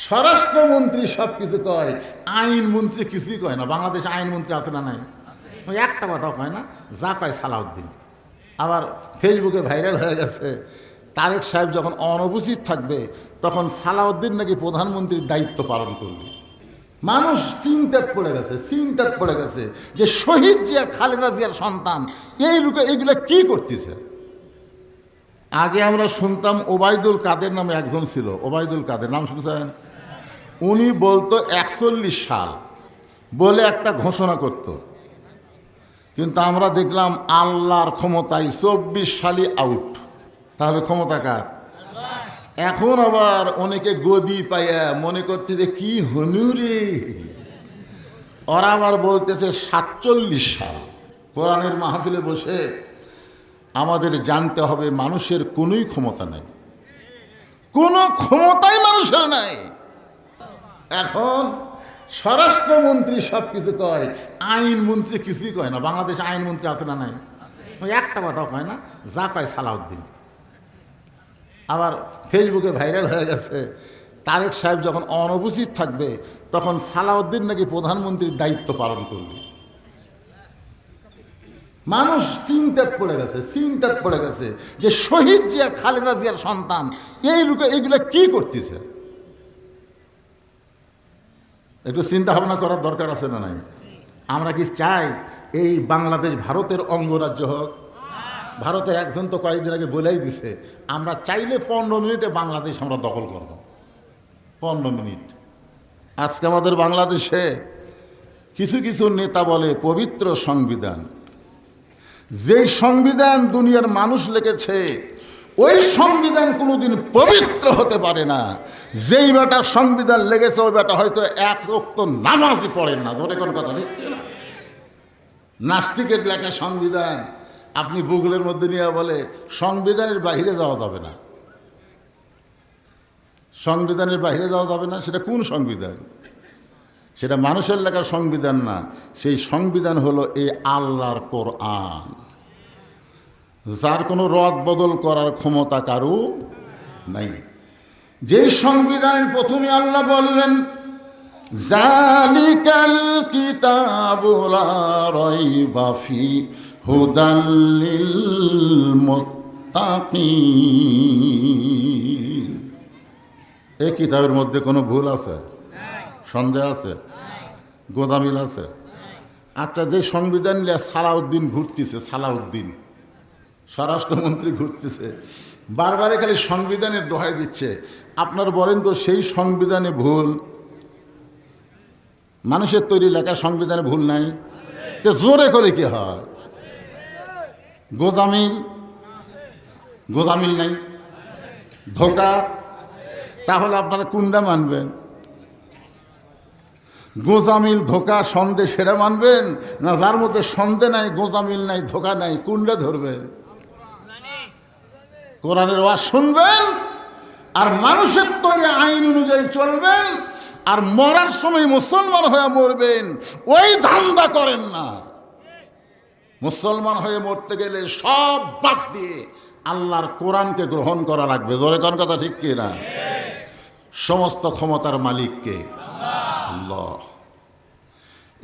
স্বরাষ্ট্রমন্ত্রী সব কিছু কয়, আইনমন্ত্রী কিছুই কয় না। বাংলাদেশে আইনমন্ত্রী আছে না নাই? ওই একটা কথাও কয় না, যা কয় সালাউদ্দিন। আবার ফেসবুকে ভাইরাল হয়ে গেছে, তারেক সাহেব যখন অনুপস্থিত থাকবে তখন সালাউদ্দিন নাকি প্রধানমন্ত্রীর দায়িত্ব পালন করবে। মানুষ চিন্তাত পড়ে গেছে যে শহীদ জিয়া খালেদা জিয়ার সন্তান এই লোকে এগুলো কি করতেছে। আগে আমরা শুনতাম ওবায়দুল কাদের নামে একজন ছিল, ওবায়দুল কাদের নাম শুনছেন? উনি বলতো 41 সাল বলে একটা ঘোষণা করত, কিন্তু আমরা দেখলাম আল্লাহর ক্ষমতায় 24 সালই আউট। তাহলে ক্ষমতা কার? এখন আবার অনেকে গদি পাইয়া মনে করতে যে কি হনুরে, ওরা আবার বলতেছে 47 সাল। কোরআনের মাহফিলে বসে আমাদের জানতে হবে মানুষের কোনোই ক্ষমতা নাই, কোনো ক্ষমতাই মানুষের নাই। এখন স্বরাষ্ট্রমন্ত্রী সব কিছু কয়, আইনমন্ত্রী কিছুই কয় না। বাংলাদেশে আইনমন্ত্রী আছে না নাই? ওই একটা কথাও কয় না, যা কয় সালাউদ্দিন। আবার ফেসবুকে ভাইরাল হয়ে গেছে, তারেক সাহেব যখন অনুপস্থিত থাকবে তখন সালাউদ্দিন নাকি প্রধানমন্ত্রীর দায়িত্ব পালন করবে। মানুষ চিন্তাত পড়ে গেছে যে শহীদ জিয়া খালেদা জিয়ার সন্তান এই লোকে এগুলো কি করতেছে। একটু চিন্তা ভাবনা করার দরকার আছে না নাই? আমরা কি চাই এই বাংলাদেশ ভারতের অঙ্গরাজ্য হোক? ভারতের একজন তো কয়েকদিন আগে বলেই দিছে, আমরা চাইলে 15 মিনিটে বাংলাদেশ আমরা দখল করব। 15 মিনিট। আজকে আমাদের বাংলাদেশে কিছু কিছু নেতা বলে পবিত্র সংবিধান। যেই সংবিধান দুনিয়ার মানুষ লিখেছে ওই সংবিধান কোনোদিন পবিত্র হতে পারে না। যেই বেটা সংবিধান লেগেছে ওই বেটা হয়তো এক ওয়াক্ত নামাজই পড়েন না। ধরে কোনো কথা নেই, নাস্তিকের লেখা সংবিধান আপনি বুগলের মধ্যে নিয়ে বলে সংবিধানের বাইরে যাওয়া যাবে না, সংবিধানের বাইরে যাওয়া যাবে না। সেটা কোন সংবিধান? সেটা মানুষের লেখা সংবিধান না, সেই সংবিধান হলো এই আল্লাহর কোরআন, যার কোনো রদ বদল করার ক্ষমতা কারো নাই। যে সংবিধানের প্রথমে আল্লাহ বললেন জালিকাল কিতাবু লা রাইবা ফি হুদাল লিল মুত্তাকিন। এই কিতাবের মধ্যে কোনো ভুল আছে? সন্দেহ আছে? গোদামিল আছে? আচ্ছা, যে সংবিধান নিয়ে সালাউদ্দিন ঘুরতেছে, সালাউদ্দিন স্বরাষ্ট্রমন্ত্রী ঘুরতেছে, বারবারে খালি সংবিধানের দোহাই দিচ্ছে, আপনার বলেন তো সেই সংবিধানে ভুল? মানুষের তৈরি লেখা সংবিধানে ভুল নাই? তো জোরে করে কি হয়? গোজামিল নাই, ধোকা। তাহলে আপনারা কোনটা মানবেন? গোজামিল, ধোকা, সন্দেহ সেটা মানবেন, না যার মধ্যে সন্দেহ নাই, গোজামিল নাই, ধোকা নাই, কোনটা ধরবেন? কোরআনের ওয়াজ শুনবেন আর মানুষের তৈরি আইন অনুযায়ী চলবেন, আর মরার সময় মুসলমান হয়ে মরবেন। ওই ধান্দা করেন না। মুসলমান হয়ে মরতে গেলে সব বাদ দিয়ে আল্লাহর কোরআনকে গ্রহণ করা লাগবে। জোরে কোন কথা ঠিক কি না? সমস্ত ক্ষমতার মালিককে আল্লাহ।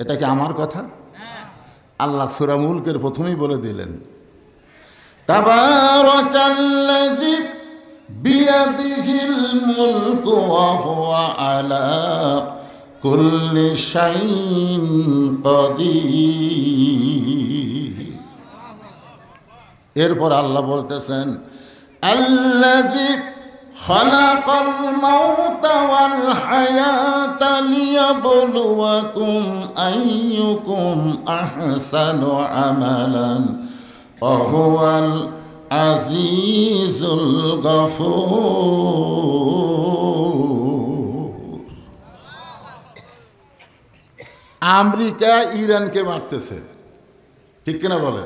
এটা কি আমার কথা? আল্লাহ সূরা মুলকের প্রথমেই বলে দিলেন তাবারাকাল্লাযী বিয়াদিহিল মুলকু ওয়া হুয়া আলা কুল্লি শাইইন কাদির। এরপর আল্লাহ বলতেছেন আল্লাযী খালাকাল মাউতা ওয়াল হায়াতা লিয়াবলুয়াকুম আইয়ুকুম আহসানু আমালান ওয়া হুয়াল আজিজুল গফুর। আমেরিকা ইরানকে মারতেছে, ঠিক কিনা বলে?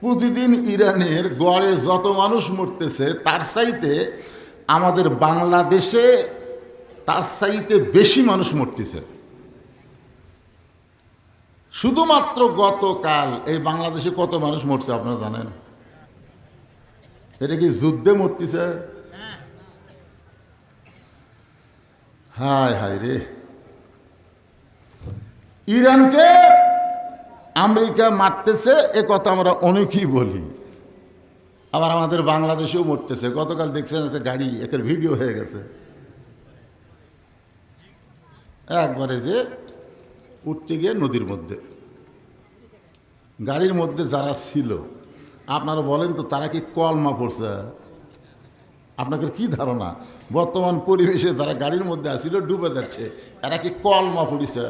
প্রতিদিন ইরানের গড়ে যত মানুষ মরতেছে তার চাইতে আমাদের বাংলাদেশে তার চাইতে বেশি মানুষ মরতেছে। শুধুমাত্র গতকাল এই বাংলাদেশে কত মানুষ মরছে আপনারা জানেন? এটা কি যুদ্ধে মরতেছে? হায় হায় রে, ইরানকে আমেরিকা মারতেছে, এ কথা আমরা অনেকেই বলি, আবার আমাদের বাংলাদেশেও মরতেছে। গতকাল দেখছেন একটা গাড়ি, একটা ভিডিও হয়ে গেছে, একবারে যে উঠতে গিয়ে নদীর মধ্যে, গাড়ির মধ্যে যারা ছিল আপনারা বলেন তো তারা কি কলমা পড়ছে? আপনাদের কি ধারণা বর্তমান পরিবেশে যারা গাড়ির মধ্যে আসছিল ডুবে যাচ্ছে, এরা কি কলমা পড়িছে?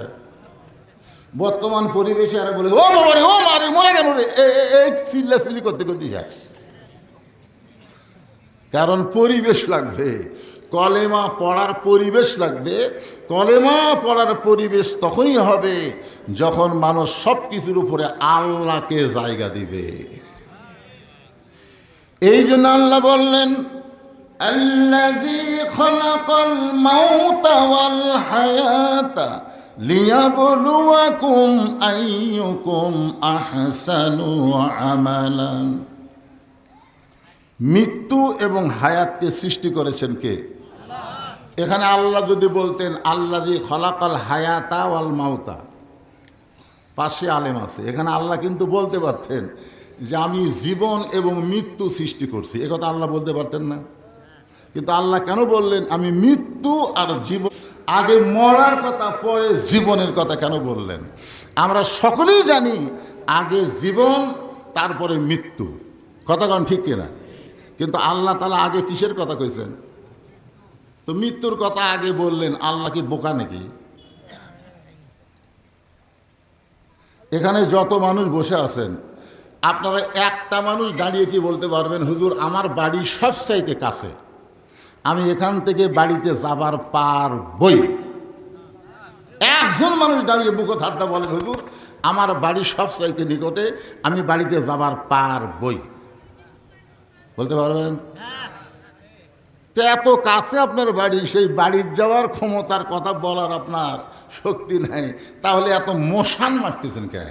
বর্তমান পরিবেশে এরা বলে ও মারে ও মারে মরে গেল রে, চিল্লাচিল্লি করতে করতে যাস। কারণ পরিবেশ লাগবে, কলেমা পড়ার পরিবেশ লাগবে। কলেমা পড়ার পরিবেশ তখনই হবে যখন মানুষ সব কিছুর উপরে আল্লাহকে জায়গা দিবে। এই জন্য আল্লাহ বললেন, আল্লাযী খালাকাল মাউতা ওয়াল হায়াতা লিয়াবলুয়াকুম আইয়ুকুম আহসানু আমালান। মৃত্যু এবং হায়াতকে সৃষ্টি করেছেন কে? এখানে আল্লাহ যদি বলতেন আল্লাযী খালাকাল হায়াতা ওয়াল মাউতা, পাশে আলেম আছে, এখানে আল্লাহ কিন্তু বলতে পারতেন যে আমি জীবন এবং মৃত্যু সৃষ্টি করছি, একথা আল্লাহ বলতে পারতেন না। কিন্তু আল্লাহ কেন বললেন আমি মৃত্যু আর জীবন, আগে মরার কথা পরে জীবনের কথা কেন বললেন? আমরা সকলেই জানি আগে জীবন তারপরে মৃত্যু, কথা কোন ঠিক কিনা? কিন্তু আল্লাহ তাআলা আগে কিসের কথা কইছেন? তো মৃত্যুর কথা আগে বললেন। আল্লাহ কি বোকা নাকি? এখানে যত মানুষ বসে আছেন আপনারা একটা মানুষ দাঁড়িয়ে কি বলতে পারবেন হুজুর আমার বাড়ি সবচাইতে কাছে, আমি এখান থেকে বাড়িতে যাবার পারবই? একজন মানুষ দাঁড়িয়ে বুকো ঠাট্টা বলেন হুজুর আমার বাড়ি সবচাইতে নিকটে, আমি বাড়িতে যাবার পারবই? বলতে পারবেন? তো এত কাছে আপনার বাড়ি, সেই বাড়ির যাওয়ার ক্ষমতার কথা বলার আপনার শক্তি নাই, তাহলে এত মশান মারতেছেন কেন?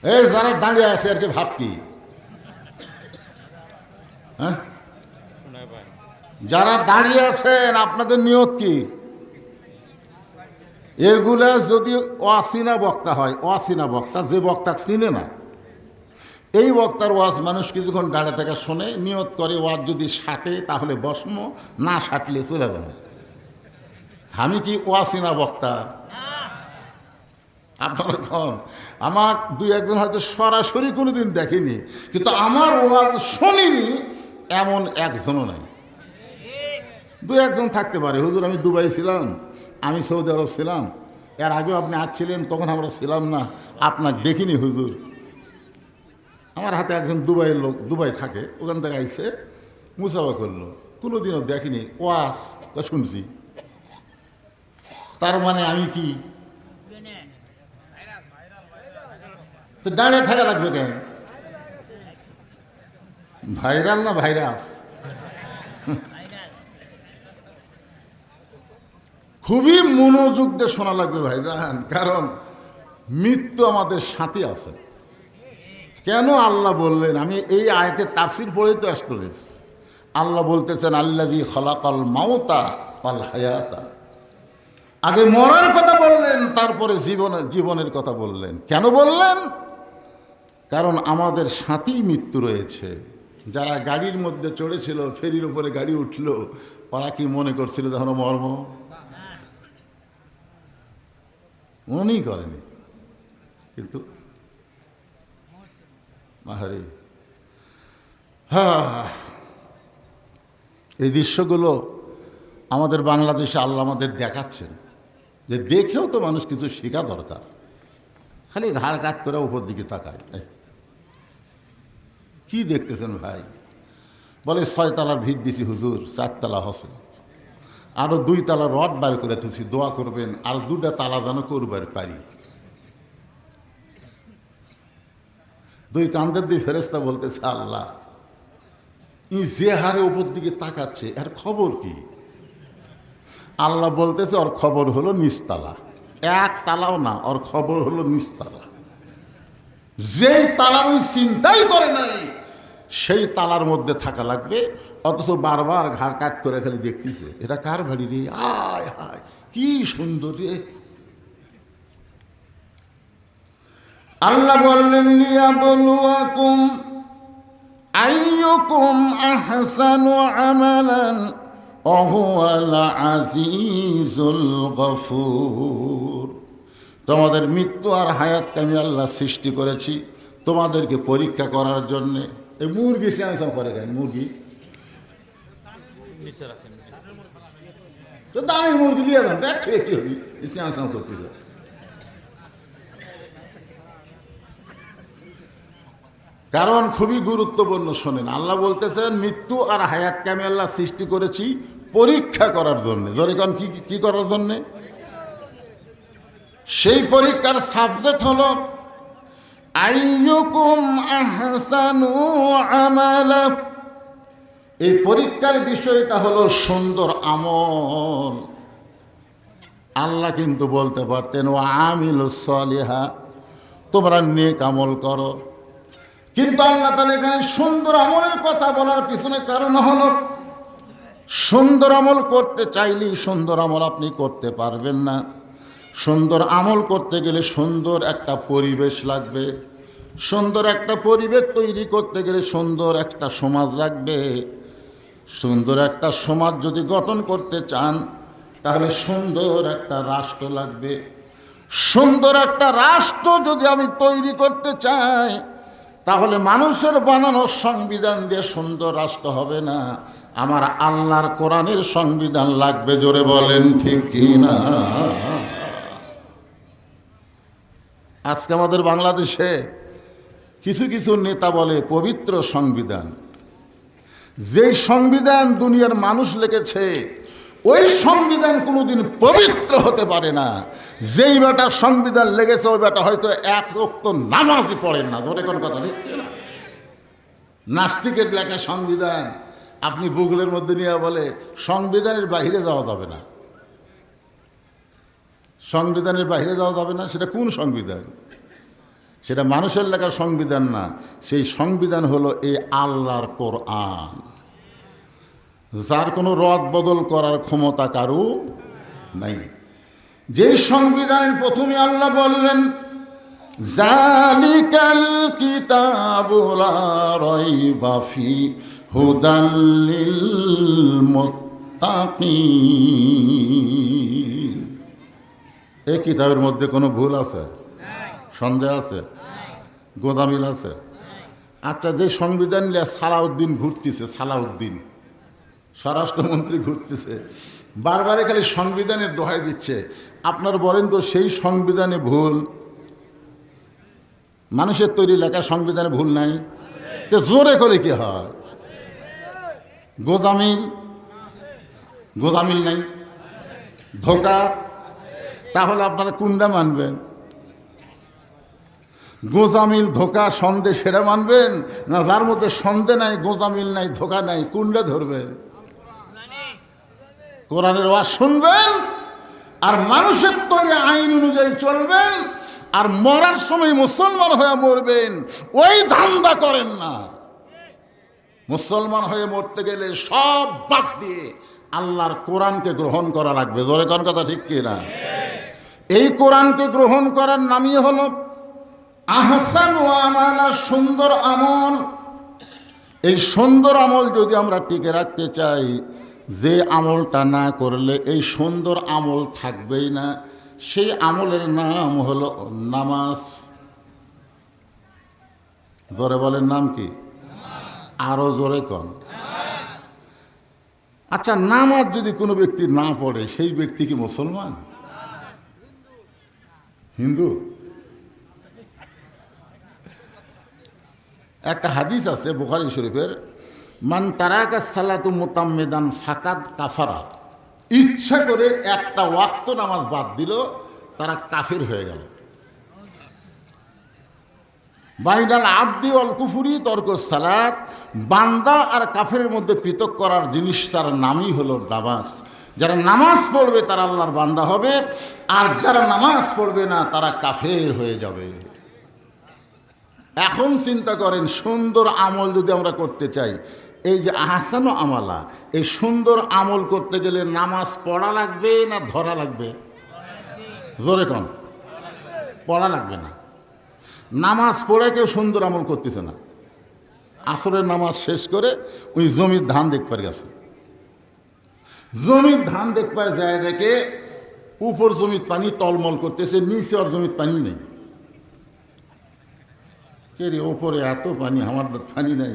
এই যারা দাঁড়িয়ে আছে আর কি ভাব কি? হ্যাঁ, যারা দাঁড়িয়ে আছেন আপনাদের নিয়ত কি? এগুলা যদি অচেনা বক্তা হয়, অচেনা বক্তা, যে বক্তা চিনে না, এই বক্তার ওয়াজ মানুষ কিছুক্ষণ দাঁড়িয়ে থেকে শোনে, নিয়ত করে ওয়াজ যদি সাটে তাহলে বসম, না সাটলে চলে যাবে। আমি কি অচেনা বক্তা? আপনারা কন আমার দুই একজন হয়তো সরাসরি কোনোদিন দেখেনি, কিন্তু আমার ওয়াজ শোনেনি এমন একজনও নাই। দুই একজন থাকতে পারে, হুজুর আমি দুবাই ছিলাম, আমি সৌদি আরব ছিলাম, এর আগেও আপনি আসছিলেন, তখন আমরা ছিলাম না, আপনার দেখিনি হুজুর। আমার হাতে একজন দুবাইয়ের লোক, দুবাই থাকে, ওখান থেকে আইসে মুসাফা করলো, কোনোদিনও দেখিনি, ওয়াজ শুনছি। তার মানে আমি কি তো দাঁড়িয়ে থাকা লাগবে কেন? ভাইরাল না ভাইরাস? খুবই মনোযোগ দিয়ে শোনা লাগবে ভাইজান, কারণ মৃত্যু আমাদের সাথে আছে। কেন আল্লাহ বললেন? আমি এই আয়াতের তাফসীর পড়েই তো আসলে আল্লাহ বলতেছেন আল্লাযী খালাকাল মাউতা ওয়াল হায়াতা। আগে মরার কথা বললেন, তারপরে জীবনের কথা বললেন। কেন বললেন? কারণ আমাদের সাথেই মৃত্যু রয়েছে। যারা গাড়ির মধ্যে চড়েছিল, ফেরির উপরে গাড়ি উঠল, ওরা কি মনে করছিল তখন মর্ম? মনেই করেনি। কিন্তু আহারে, এই দৃশ্যগুলো আমাদের বাংলাদেশে আল্লাহ আমাদের দেখাচ্ছেন, যে দেখেও তো মানুষ কিছু শেখা দরকার। খালি ঘাড় কাত করে উপর দিকে তাকায়, কি দেখতেছেন ভাই? বলে 6 তলার ভিত দিছি হুজুর, 4 তলা হসে, আরো 2 তলা রড বার করে তুলছি, দোয়া করবেন আর 2টা তালা যেন করবার পারি। 2 কান্দের 2 ফেরেশতা বলতেছে আল্লাহ ই যে হারে উপর দিকে তাকাচ্ছে এর খবর কি? আল্লাহ বলতেছে ওর খবর হলো নিচতলা, 1 তালাও না, ওর খবর হলো নিচতলা। যেই তালা ওই চিন্তাই করে নাই, সেই তালার মধ্যে থাকা লাগবে, অথচ বারবার ঘাড় কাট করে খালি দেখতেছে এটা কার বাড়ি রে, আয় হায় কি সুন্দর রে। আল্লাহ বললেন লিয়াবলুয়াকুম আইয়ুকুম আহসানু আমালান ওয়া হুয়াল আজিজুল গফুর। তোমাদের মৃত্যু আর হায়াতকে আমি আল্লাহ সৃষ্টি করেছি তোমাদেরকে পরীক্ষা করার জন্যে। এই মুরগি সিয়াংসাং করে কেন? মুরগি তো দামি মুরগি নিয়ে যান, দেখ ঠিক কি হবি সিয়াংসাং করতেছে। কারণ খুবই গুরুত্বপূর্ণ, শোনেন। আল্লাহ বলতেছেন মৃত্যু আর হায়াতকে আমি আল্লাহ সৃষ্টি করেছি পরীক্ষা করার জন্যে। যখন কি করার জন্যে? সেই পরীক্ষার সাবজেক্ট হলো আইয়ুকুম আহসানু আমালা। এই পরীক্ষার বিষয়টা হলো সুন্দর আমল। আল্লাহ কিন্তু বলতে পারতেন ওয়া আমিলুস সালিহা, তোমরা নেক আমল করো, কিন্তু আল্লাহ তাআলা এখানে সুন্দর আমলের কথা বলার পিছনে কারণ হলো সুন্দর আমল করতে চাইলেই সুন্দর আমল আপনি করতে পারবেন না। সুন্দর আমল করতে গেলে সুন্দর একটা পরিবেশ লাগবে, সুন্দর একটা পরিবেশ তৈরি করতে গেলে সুন্দর একটা সমাজ লাগবে। সুন্দর একটা সমাজ যদি গঠন করতে চান তাহলে সুন্দর একটা রাষ্ট্র লাগবে। সুন্দর একটা রাষ্ট্র যদি আমি তৈরি করতে চাই তাহলে মানুষের বানানো সংবিধান দিয়ে সুন্দর রাষ্ট্র হবে না, আমার আল্লাহর কোরআনের সংবিধান লাগবে। জোরে বলেন ঠিক কি না? আজকে আমাদের বাংলাদেশে কিছু কিছু নেতা বলে পবিত্র সংবিধান। যেই সংবিধান দুনিয়ার মানুষ লিখেছে ওই সংবিধান কোনোদিন পবিত্র হতে পারে না। যেই বেটা সংবিধান লেগেছে ওই বেটা হয়তো এক ওয়াক্ত নামাজই পড়েন না। ধরে কোন কথা লিখছে না, নাস্তিকের লেখা সংবিধান আপনি গুগলের মধ্যে নিয়ে বলে সংবিধানের বাইরে যাওয়া যাবে না, সংবিধানের বাইরে যাওয়া যাবে না। সেটা কোন সংবিধান? সেটা মানুষের লেখা সংবিধান না, সেই সংবিধান হলো এই আল্লাহর কোরআন, যার কোনো রদ বদল করার ক্ষমতা কারো নাই। যে সংবিধানের প্রথমে আল্লাহ বললেন জালিকাল কিতাবু লা রাইবা ফি হুদাল লিল মুত্তাকিন। এই কিতাবের মধ্যে কোনো ভুল আছে? সন্দেহ আছে? গোদামিল আছে? আচ্ছা, যে সংবিধান নিয়ে সালাউদ্দিন ঘুরতেছে, সালাউদ্দিন স্বরাষ্ট্রমন্ত্রী ঘুরতেছে, বারবারে খালি সংবিধানের দোহাই দিচ্ছে, আপনার বলেন তো সেই সংবিধানে ভুল? মানুষের তৈরি লেখা সংবিধানে ভুল নাই, তো জোরে করে কি হয়? গোজামিল, গোজামিল নাই, ধোকা। তাহলে আপনারা কোনটা মানবেন? গোজামিল, ধোকা, সন্দেহ সেটা মানবেন না যার মধ্যে সন্দেহ নাই, গোজামিল নাই, ধোকা নাই? কোনটা ধরবেন? কোরআনের ওয়াজ শুনবেন আর মানুষের তৈরি আইন অনুযায়ী চলবেন, আর মরার সময় মুসলমান হয়ে মরবেন। ওই ধান্দা করেন না। মুসলমান হয়ে মরতে গেলে সব বাদ দিয়ে আল্লাহর কোরআনকে গ্রহণ করা লাগবে। জোরে কোন কথা ঠিক কি না? এই কোরআনকে গ্রহণ করার নামই হলো আহসানু আমালা, সুন্দর আমল। এই সুন্দর আমল যদি আমরা টিকে রাখতে চাই, যে আমলটা না করলে এই সুন্দর আমল থাকবেই না, সেই আমলের নাম হলো নামাজ। জোরে বলেন নাম কি? আরো জোরে কন। আচ্ছা, নামাজ যদি কোনো ব্যক্তি না পড়ে সেই ব্যক্তি কি মুসলমান? হিন্দু? একটা হাদিস আছে বুখারী শরীফের, মান তারাকা সালাতু মুতাম্মিদান ফাকাদ কাফারা। ইচ্ছা করে একটা ওয়াক্ত নামাজ বাদ দিল, তারা কাফির হয়ে গেল। বাইনাল আবদি ওয়াল কুফরি তরকুস সালাত। বান্দা আর কাফেরের মধ্যে পৃথক করার জিনিসটার নামই হলো নামাজ। যারা নামাজ পড়বে তারা আল্লাহর বান্দা হবে, আর যারা নামাজ পড়বে না তারা কাফের হয়ে যাবে। এখন চিন্তা করেন, সুন্দর আমল যদি আমরা করতে চাই, এই যে আহসান আমালা, এই সুন্দর আমল করতে গেলে নামাজ পড়া লাগবে না ধরা লাগবে? জোরে কম। পড়া লাগবে না। নামাজ পড়ে কেউ সুন্দর আমল করতেছে না। আসরের নামাজ শেষ করে ওই জমির ধান দেখবার গেছে, জমির ধান দেখবার যায় দেখে উপর জমির পানি টলমল করতেছে, নিচে আর জমির পানি নেই। কে রে, ওপরে এত পানি, আমার পানি নেই।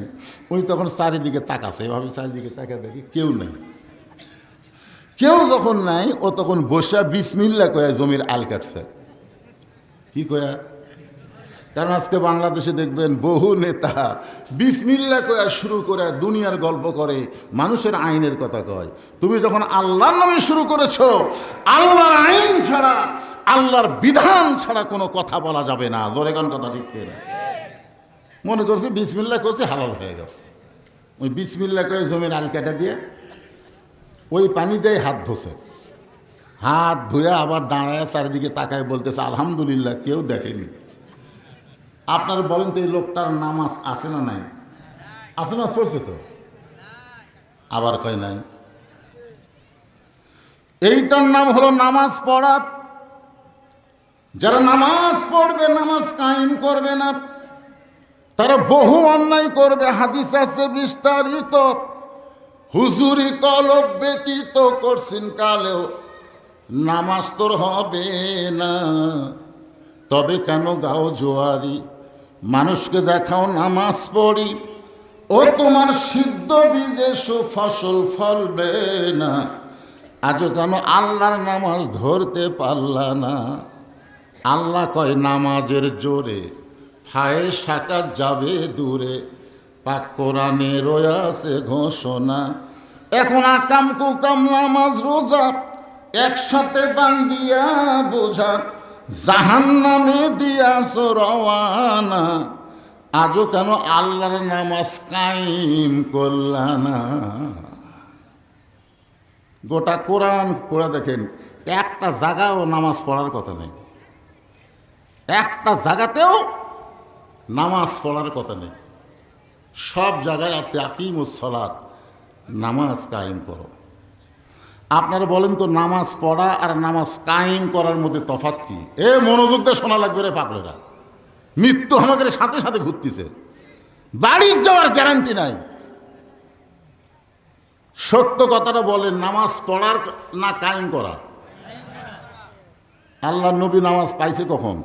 উনি তখন চারিদিকে তাকাছে, এভাবে চারিদিকে তাকা দেখি কেউ নেই। কেউ যখন নাই, ও তখন বসা বিসমিল্লাহ কয়া জমির আল কাটছে। কি কয়া? কারণ আজকে বাংলাদেশে দেখবেন বহু নেতা বিসমিল্লাহ কয়া শুরু করে দুনিয়ার গল্প করে, মানুষের আইনের কথা কয়। তুমি যখন আল্লাহর নামে শুরু করেছো, আল্লাহর আইন ছাড়া, আল্লাহর বিধান ছাড়া কোনো কথা বলা যাবে না। জোরে কোন কথা ঠিক করে মনে করছে বিসমিল্লাহ করছে, হালাল হয়ে গেছে। ওই বিসমিল্লাহ করে জমির আল কাটা দিয়ে ওই পানি দিয়ে হাত ধোছে, হাত ধুয়ে আবার দাঁড়ায় চারিদিকে তাকায় বলতেছে আলহামদুলিল্লাহ, কেউ দেখেনি। আপনারা বলেন তো, এই লোকটার নামাজ আছে না নাই? আছে না? পড়ছে তো, আবার কয় নাই। এইটার নাম হলো নামাজ পড়া। যারা নামাজ পড়বে, নামাজ কায়েম করবে না, তারা বহু অন্যায় করবে। হাদিস আছে বিস্তারিত, হুজুরি কলব ব্যতীত করছেন কালেও নামাজ তোর হবে না। তবে কেন গাও জোয়ারি, মানুষকে দেখাও নামাজ পড়ি, ও তোমার সিদ্ধ বীজে ফসল ফলবে না। আজও কেন আল্লাহর নামাজ ধরতে পারলা না? আল্লাহ কয় নামাজের জোরে ফায়ে সাকাত যাবে দূরে, পাক কোরআনে রয়েছে ঘোষণা। এখন আকাম কুকাম নামাজ রোজা একসাথে বান্দিয়া বোঝা, জাহান্নামে দিয়াছ রওয়ানা। আজও কেন আল্লাহর নামাজ কায়েম করলা না? গোটা কোরআন পড়ে দেখেন, একটা জায়গাও নামাজ পড়ার কথা নেই। একটা জায়গাতেও নামাজ পড়ার কথা নেই। সব জায়গায় আছে আকিমুস সালাত, নামাজ কায়েম করো। আপনারা বলেন তো, নামাজ পড়া আর নামাজ কায়েম করার মধ্যে তফাৎ কি? মনোযোগ দিয়ে শোনা লাগবে রে পাগলেরা। মৃত্যু আমাদের সাথে সাথে ঘুরতেছে, বাড়ির যাওয়ার গ্যারান্টি নাই। সত্য কথাটা বলেন, নামাজ পড়ার না কায়েম করা? আল্লাহ নবী নামাজ পাইছে কখন?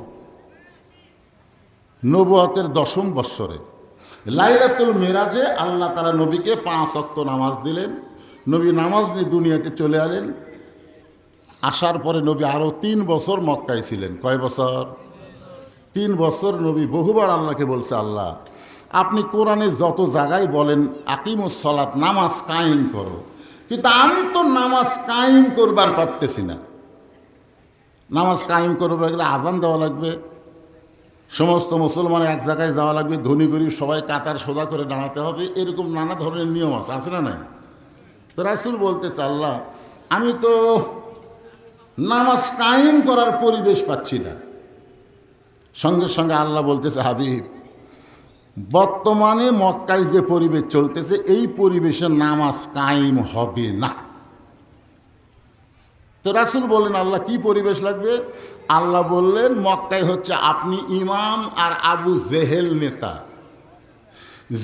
নবুয়তের 10ম বৎসরে লাইলাতুল মিরাজে আল্লাহ তাআলা নবীকে 5 ওয়াক্ত নামাজ দিলেন। নবী নামাজ নিয়ে দুনিয়াতে চলে এলেন। আসার পরে নবী আরও 3 বছর মক্কায় ছিলেন। কয় বছর? 3 বছর নবী বহুবার আল্লাহকে বলছে, আল্লাহ আপনি কোরআনে যত জায়গায় বলেন আকিমুস সালাত, নামাজ কায়েম করো, কিন্তু আমি তো নামাজ কায়েম করবার পারতেছি না। নামাজ কায়েম করবার গেলে আজান দেওয়া লাগবে, সমস্ত মুসলমান এক জায়গায় যাওয়া লাগবে, ধনী গরিব সবাই কাতার সোজা করে দাঁড়াতে হবে, এরকম নানা ধরনের নিয়ম আছে না নাই? তো রাসূল বলতেছে, আল্লাহ আমি তো নামাজ কায়েম করার পরিবেশ পাচ্ছি না। সঙ্গে সঙ্গে আল্লাহ বলতেছে, হাবিব বর্তমানে মক্কায় যে পরিবেশ চলতেছে, এই পরিবেশে নামাজ কায়েম হবে না। তো রাসূল বললেন, আল্লাহ কি পরিবেশ লাগবে? আল্লাহ বললেন, মক্কায় হচ্ছে আপনি ইমাম আর আবু জেহেল নেতা।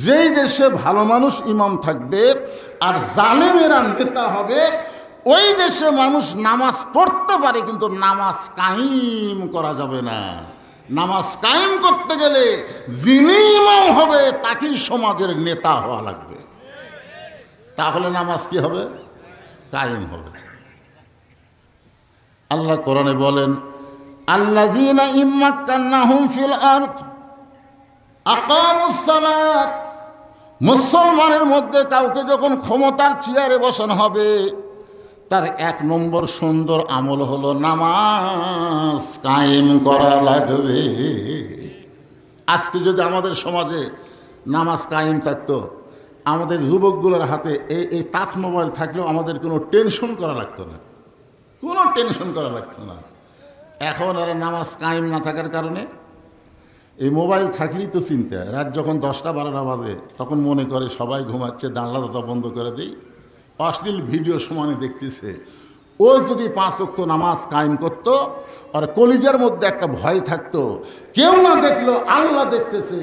যেই দেশে ভালো মানুষ ইমাম থাকবে আর জালেমেরা নেতা হবে, ওই দেশে মানুষ নামাজ পড়তে পারে কিন্তু নামাজ কায়েম করা যাবে না। নামাজ কায়েম করতে গেলে যিনি ইমাম হবে তাকেই সমাজের নেতা হওয়া লাগবে, তাহলে নামাজ কি হবে? কায়েম হবে। আল্লাহ কোরআনে বলেন, আল্লাযীনা ইম্মাক্কান্নাহুম ফিল আরদ আকামুস সালাত। মুসলমানের মধ্যে কাউকে যখন ক্ষমতার চেয়ারে বসানো হবে, তার 1 নম্বর সুন্দর আমল হলো নামাজ কায়েম করা লাগবে। আজকে যদি আমাদের সমাজে নামাজ কায়েম থাকতো, আমাদের যুবকগুলোর হাতে এই টাচ মোবাইল থাকলেও আমাদের কোনো টেনশন করা লাগতো না, কোনো টেনশন করা লাগতো না। এখন আর নামাজ কায়েম না থাকার কারণে এই মোবাইল থাকলেই তো চিন্তা, রাত যখন 10টা-12টা বাজে তখন মনে করে সবাই ঘুমাচ্ছে, জানলা দরজা বন্ধ করে দিই, অশ্লীল ভিডিও সমানে দেখতেছে। ও যদি 5 ওয়াক্ত নামাজ কায়েম করত, আর কলিজার মধ্যে একটা ভয় থাকতো, কেউ না দেখলেও আল্লাহ দেখতেছে,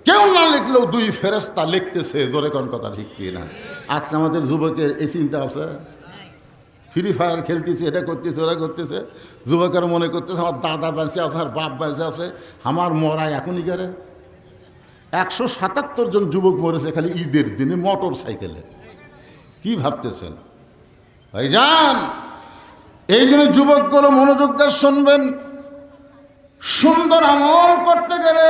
কেউ না লিখলেও 2 ফেরেশতা লিখতেছে। জোরে কোন কথা ঠিক কি না? আজকে আমাদের যুবকের এই চিন্তা আছে, ফ্রি ফায়ার খেলতেছে, এটা করতেছে, ওরা করতেছে, যুবকের মনে করতেছে আমার দাদা বেঁচে আছে আর বাপ বেঁচে আছে, আমার মরাই এখনই করে। 177 জন যুবক মরেছে খালি ঈদের দিনে মোটর সাইকেলে। কি ভাবতেছেন ভাইজান? এই জন্য যুবকগুলো মনোযোগ দিয়ে শুনবেন, সুন্দর আমল করতে গেলে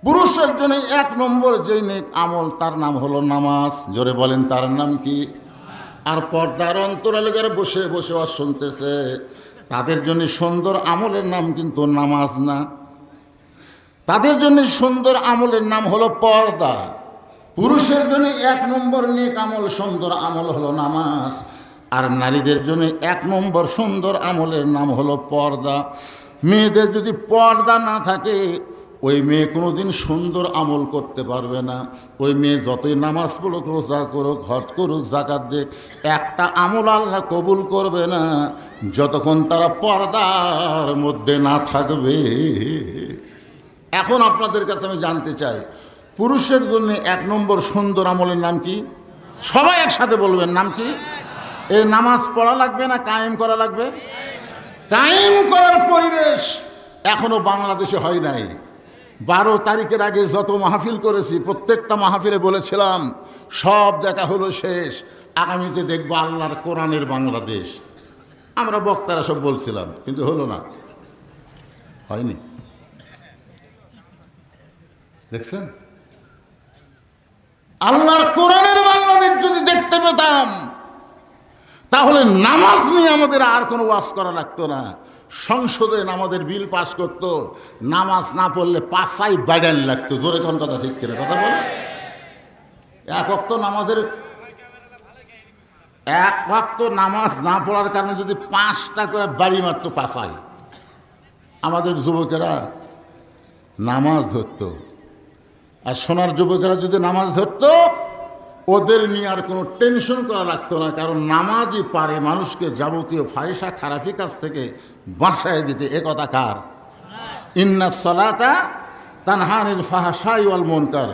পুরুষের জন্য 1 নম্বর যেই নেক আমল তার নাম হলো নামাজ। জোরে বলেন তার নাম কি? আর পর্দার অন্তরালে যারা বসে বসে আর শুনতেছে, তাদের জন্য সুন্দর আমলের নাম কিন্তু নামাজ না, তাদের জন্য সুন্দর আমলের নাম হলো পর্দা। পুরুষের জন্য 1 নম্বর নেক আমল সুন্দর আমল হলো নামাজ, আর নারীদের জন্য 1 নম্বর সুন্দর আমলের নাম হলো পর্দা। মেয়েদের যদি পর্দা না থাকে, ওই মেয়ে কোনোদিন সুন্দর আমল করতে পারবে না। ওই মেয়ে যতই নামাজ পড়ুক, রোজা করুক, হজ করুক, যাকাত দিক, একটা আমল আল্লাহ কবুল করবে না যতক্ষণ তারা পর্দার মধ্যে না থাকবে। এখন আপনাদের কাছে আমি জানতে চাই, পুরুষের জন্য 1 নম্বর সুন্দর আমলের নাম কি? সবাই একসাথে বলবেন, নাম কি? এই নামাজ পড়া লাগবে না কায়েম করা লাগবে? কায়েম করার পরিবেশ এখনো বাংলাদেশে হয় নাই। 12 তারিখের আগে যত মাহফিল করেছি, প্রত্যেকটা মাহফিলে বলেছিলাম সব দেখা হলো শেষ, আগামীতে দেখবো আল্লাহর কোরআনের বাংলাদেশ। আমরা বক্তারা সব বলছিলাম, কিন্তু হলো না, হয়নি। দেখছেন, আল্লাহর কোরআনের বাংলাদেশ যদি দেখতে পেতাম, তাহলে নামাজ নিয়ে আমাদের আর কোনো ওয়াজ করা লাগতো না। সংসদে আমাদের বিল পাস করতো, নামাজ না পড়লে পাছাই ব্যাডেন লাগতো। জোরে কোন কথা ঠিক করে কথা বলে? 1 ওয়াক্ত নামাজের 1 ওয়াক্ত নামাজ না পড়ার কারণে যদি 5টা করে বাড়ি মারতো পাছাই, আমাদের যুবকেরা নামাজ ধরতো। আর সোনার যুবকেরা যদি নামাজ ধরতো, ওদের নিয়ে আর কোনো টেনশন করা লাগতো না, কারণ নামাজই পারে মানুষকে যাবতীয় ফাহিশা খারাপি কাজ থেকে বাঁচায় দিতে। এ কথা কার? ইন্নাস সালাতা তানহা আনিল ফাহশাই ওয়াল মুনকার।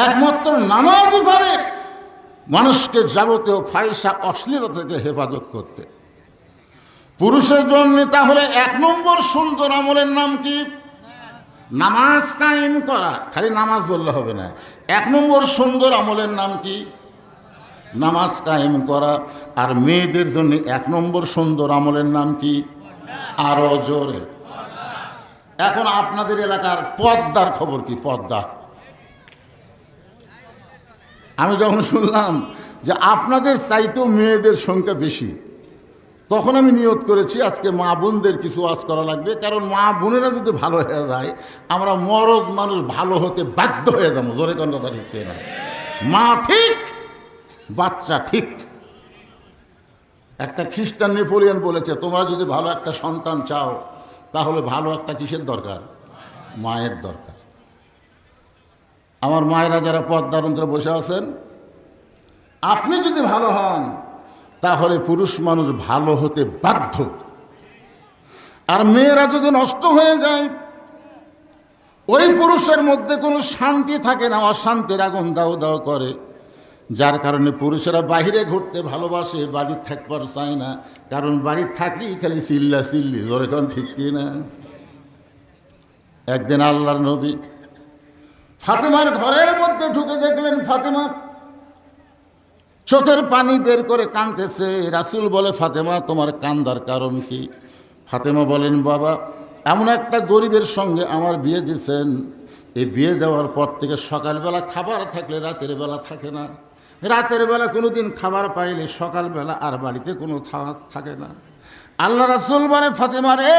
একমাত্র নামাজই পারে মানুষকে যাবতীয় ফাহিশা অশ্লীলতা থেকে হেফাজত করতে। পুরুষের জন্য তাহলে 1 নম্বর সুন্দর আমলের নাম কি? নামাজ কায়েম করা। খালি নামাজ বললে হবে না, 1 নম্বর সুন্দর আমলের নাম কি? নামাজ কায়েম করা। আর মেয়েদের জন্য 1 নম্বর সুন্দর আমলের নাম কি? আরো জোরে। এখন আপনাদের এলাকার পর্দার খবর কি? পর্দা। আমি যখন শুনলাম যে আপনাদের চাইতেও মেয়েদের সংখ্যা বেশি, তখন আমি নিয়ত করেছি আজকে মা বোনদের কিছু ওয়াজ করা লাগবে, কারণ মা বোনেরা যদি ভালো হয়ে যায়, আমরা মরদ মানুষ ভালো হতে বাধ্য হয়ে যাবো। জোরে কোন কথা ঠিক না? মা ঠিক, বাচ্চা ঠিক। একটা খ্রিস্টান নেপোলিয়ন বলেছে, তোমরা যদি ভালো একটা সন্তান চাও, তাহলে ভালো একটা কিসের দরকার? মায়ের দরকার। আমার মায়েরা যারা পর্দার অন্তরে বসে আছেন, আপনি যদি ভালো হন, তাহলে পুরুষ মানুষ ভালো হতে বাধ্য। আর মেয়েরা যদি নষ্ট হয়ে যায়, ওই পুরুষের মধ্যে কোনো শান্তি থাকে না, অশান্তির আগুন দাও দাও করে। যার কারণে পুরুষেরা বাহিরে ঘুরতে ভালোবাসে, বাড়ির থাকবার চায় না, কারণ বাড়ির থাকলেই খালি চিল্লা চিল্লি। ধরে কোন ঠিক কি না? একদিন আল্লাহর নবী ফাতেমার ঘরের মধ্যে ঢুকে দেখলেন ফাতেমা চোখের পানি বের করে কাঁদতেছে। রাসূল বলে, ফাতেমা তোমার কান্দার কারণ কি? ফাতেমা বলেন, বাবা এমন একটা গরিবের সঙ্গে আমার বিয়ে দিয়েছেন, এই বিয়ে দেওয়ার পর থেকে সকালবেলা খাবার থাকলে রাতের বেলা থাকে না, রাতের বেলা কোনো দিন খাবার পাইলে সকালবেলা আর বাড়িতে কোনো থাকে না। আল্লাহ রাসূল বলে, ফাতেমা রে,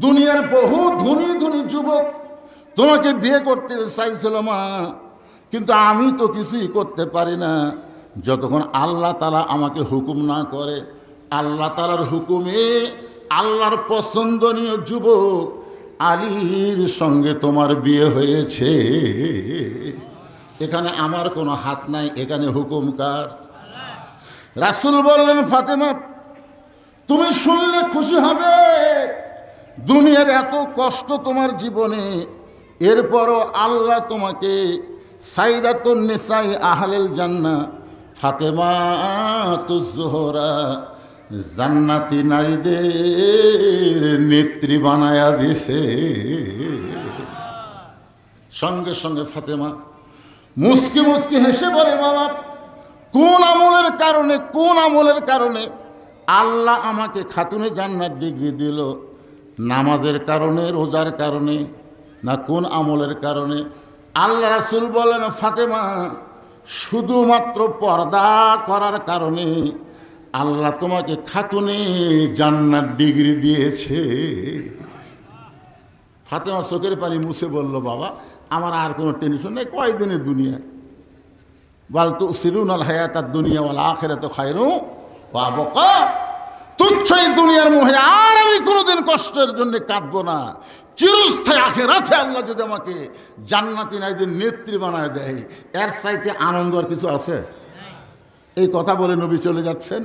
দুনিয়ার বহু ধনী ধনী যুবক তোমাকে বিয়ে করতে চাইছিল মা, কিন্তু আমি তো কিছুই করতে পারি না যতক্ষণ আল্লাহ তাআলা আমাকে হুকুম না করে। আল্লাহ তাআলার হুকুমে আল্লাহর পছন্দনীয় যুবক আলীর সঙ্গে তোমার বিয়ে হয়েছে। এখানে আমার কোনো হাত নাই, এখানে হুকুম কার? রাসূল বললেন, ফাতেমা তুমি শুনলে খুশি হবে, দুনিয়ার এত কষ্ট তোমার জীবনে, এরপরও আল্লাহ তোমাকে সাইদাতুন নিসাই আহলেল জান্নাহ ফাতেমাতুজ জোহরা জান্নাতি নারীদের নেত্রী বানায়া দিছে। সঙ্গে সঙ্গে ফাতেমা মুস্কি মুস্কি হেসে বলে, বাবা কোন আমলের কারণে আল্লাহ আমাকে খাতুনে জান্নাত ডিগ্রি দিল? নামাজের কারণে, রোজার কারণে, না কোন আমলের কারণে? আল্লাহ রাসূল বলেন, ফাতেমা শুধুমাত্র পর্দা করার কারণে আল্লাহ তোমাকে খাতুনে জান্নাত ডিগ্রি দিয়েছে। ফাতেমা চোখের পানি মুছে বলল, বাবা আমার আর কোনো টেনশন নেই, কয়দিনের দুনিয়া, বাল তুসিরুনাল হায়াতাদ দুনিয়া ওয়াল আখিরাতু খায়রুন ওয়া আবকা। তুচ্ছ এই দুনিয়ার মোহে আর আমি কোনোদিন কষ্টের জন্য কাঁদবো না। চিরস্থায়ী আখিরাতে আল্লাহ যদি আমাকে জান্নাতি নারীদের নেত্রী বানায় দেয়, এর চাইতে আনন্দ আর কিছু আছে? এই কথা বলে নবী চলে যাচ্ছেন।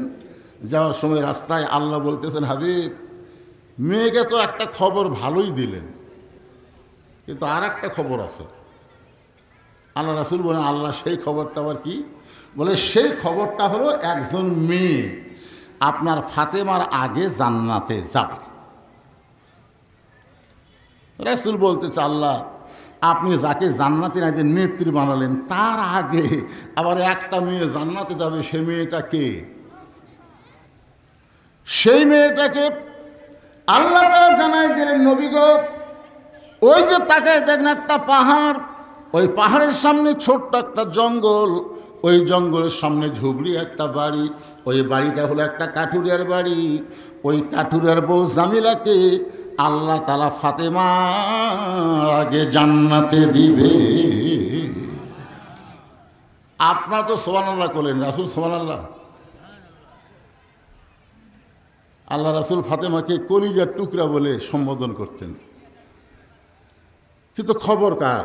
যাওয়ার সময় রাস্তায় আল্লাহ বলতেছেন, হাবিব মেয়েকে তো একটা খবর ভালোই দিলেন, কিন্তু আর একটা খবর আছে। আল্লাহ রাসূল বলেন, আল্লাহ সেই খবরটা আবার কি? বলে সেই খবরটা হলো একজন মেয়ে আপনার ফাতেমার আগে জান্নাতে যাবে। রাসূল বলতেছে, আল্লাহ আপনি যাকে জান্নাতে নারীদের নেত্রী বানালেন তার আগে আবার একটা মেয়ে জান্নাতে যাবে, সেই মেয়েটা কে? সেই মেয়েটাকে আল্লাহ তাআলা জানাই দিলেন, নবী গো ওই যে তাকায় দেখেন একটা পাহাড়, ওই পাহাড়ের সামনে ছোট্ট একটা জঙ্গল, ওই জঙ্গলের সামনে ঝুবড়ি একটা বাড়ি, ওই বাড়িটা হলো একটা কাঠুরিয়ার বাড়ি। ওই কাঠুরিয়ার বউ জামিলাকে আল্লাহ তাআলা ফাতেমার আগে জান্নাতে দিবে। আপনারা তো সুবহানাল্লাহ করলেন, রাসূল সুবহানাল্লাহ। আল্লাহ রাসূল ফাতেমাকে কলিজার টুকরা বলে সম্বোধন করতেন, কিন্তু খবর কার?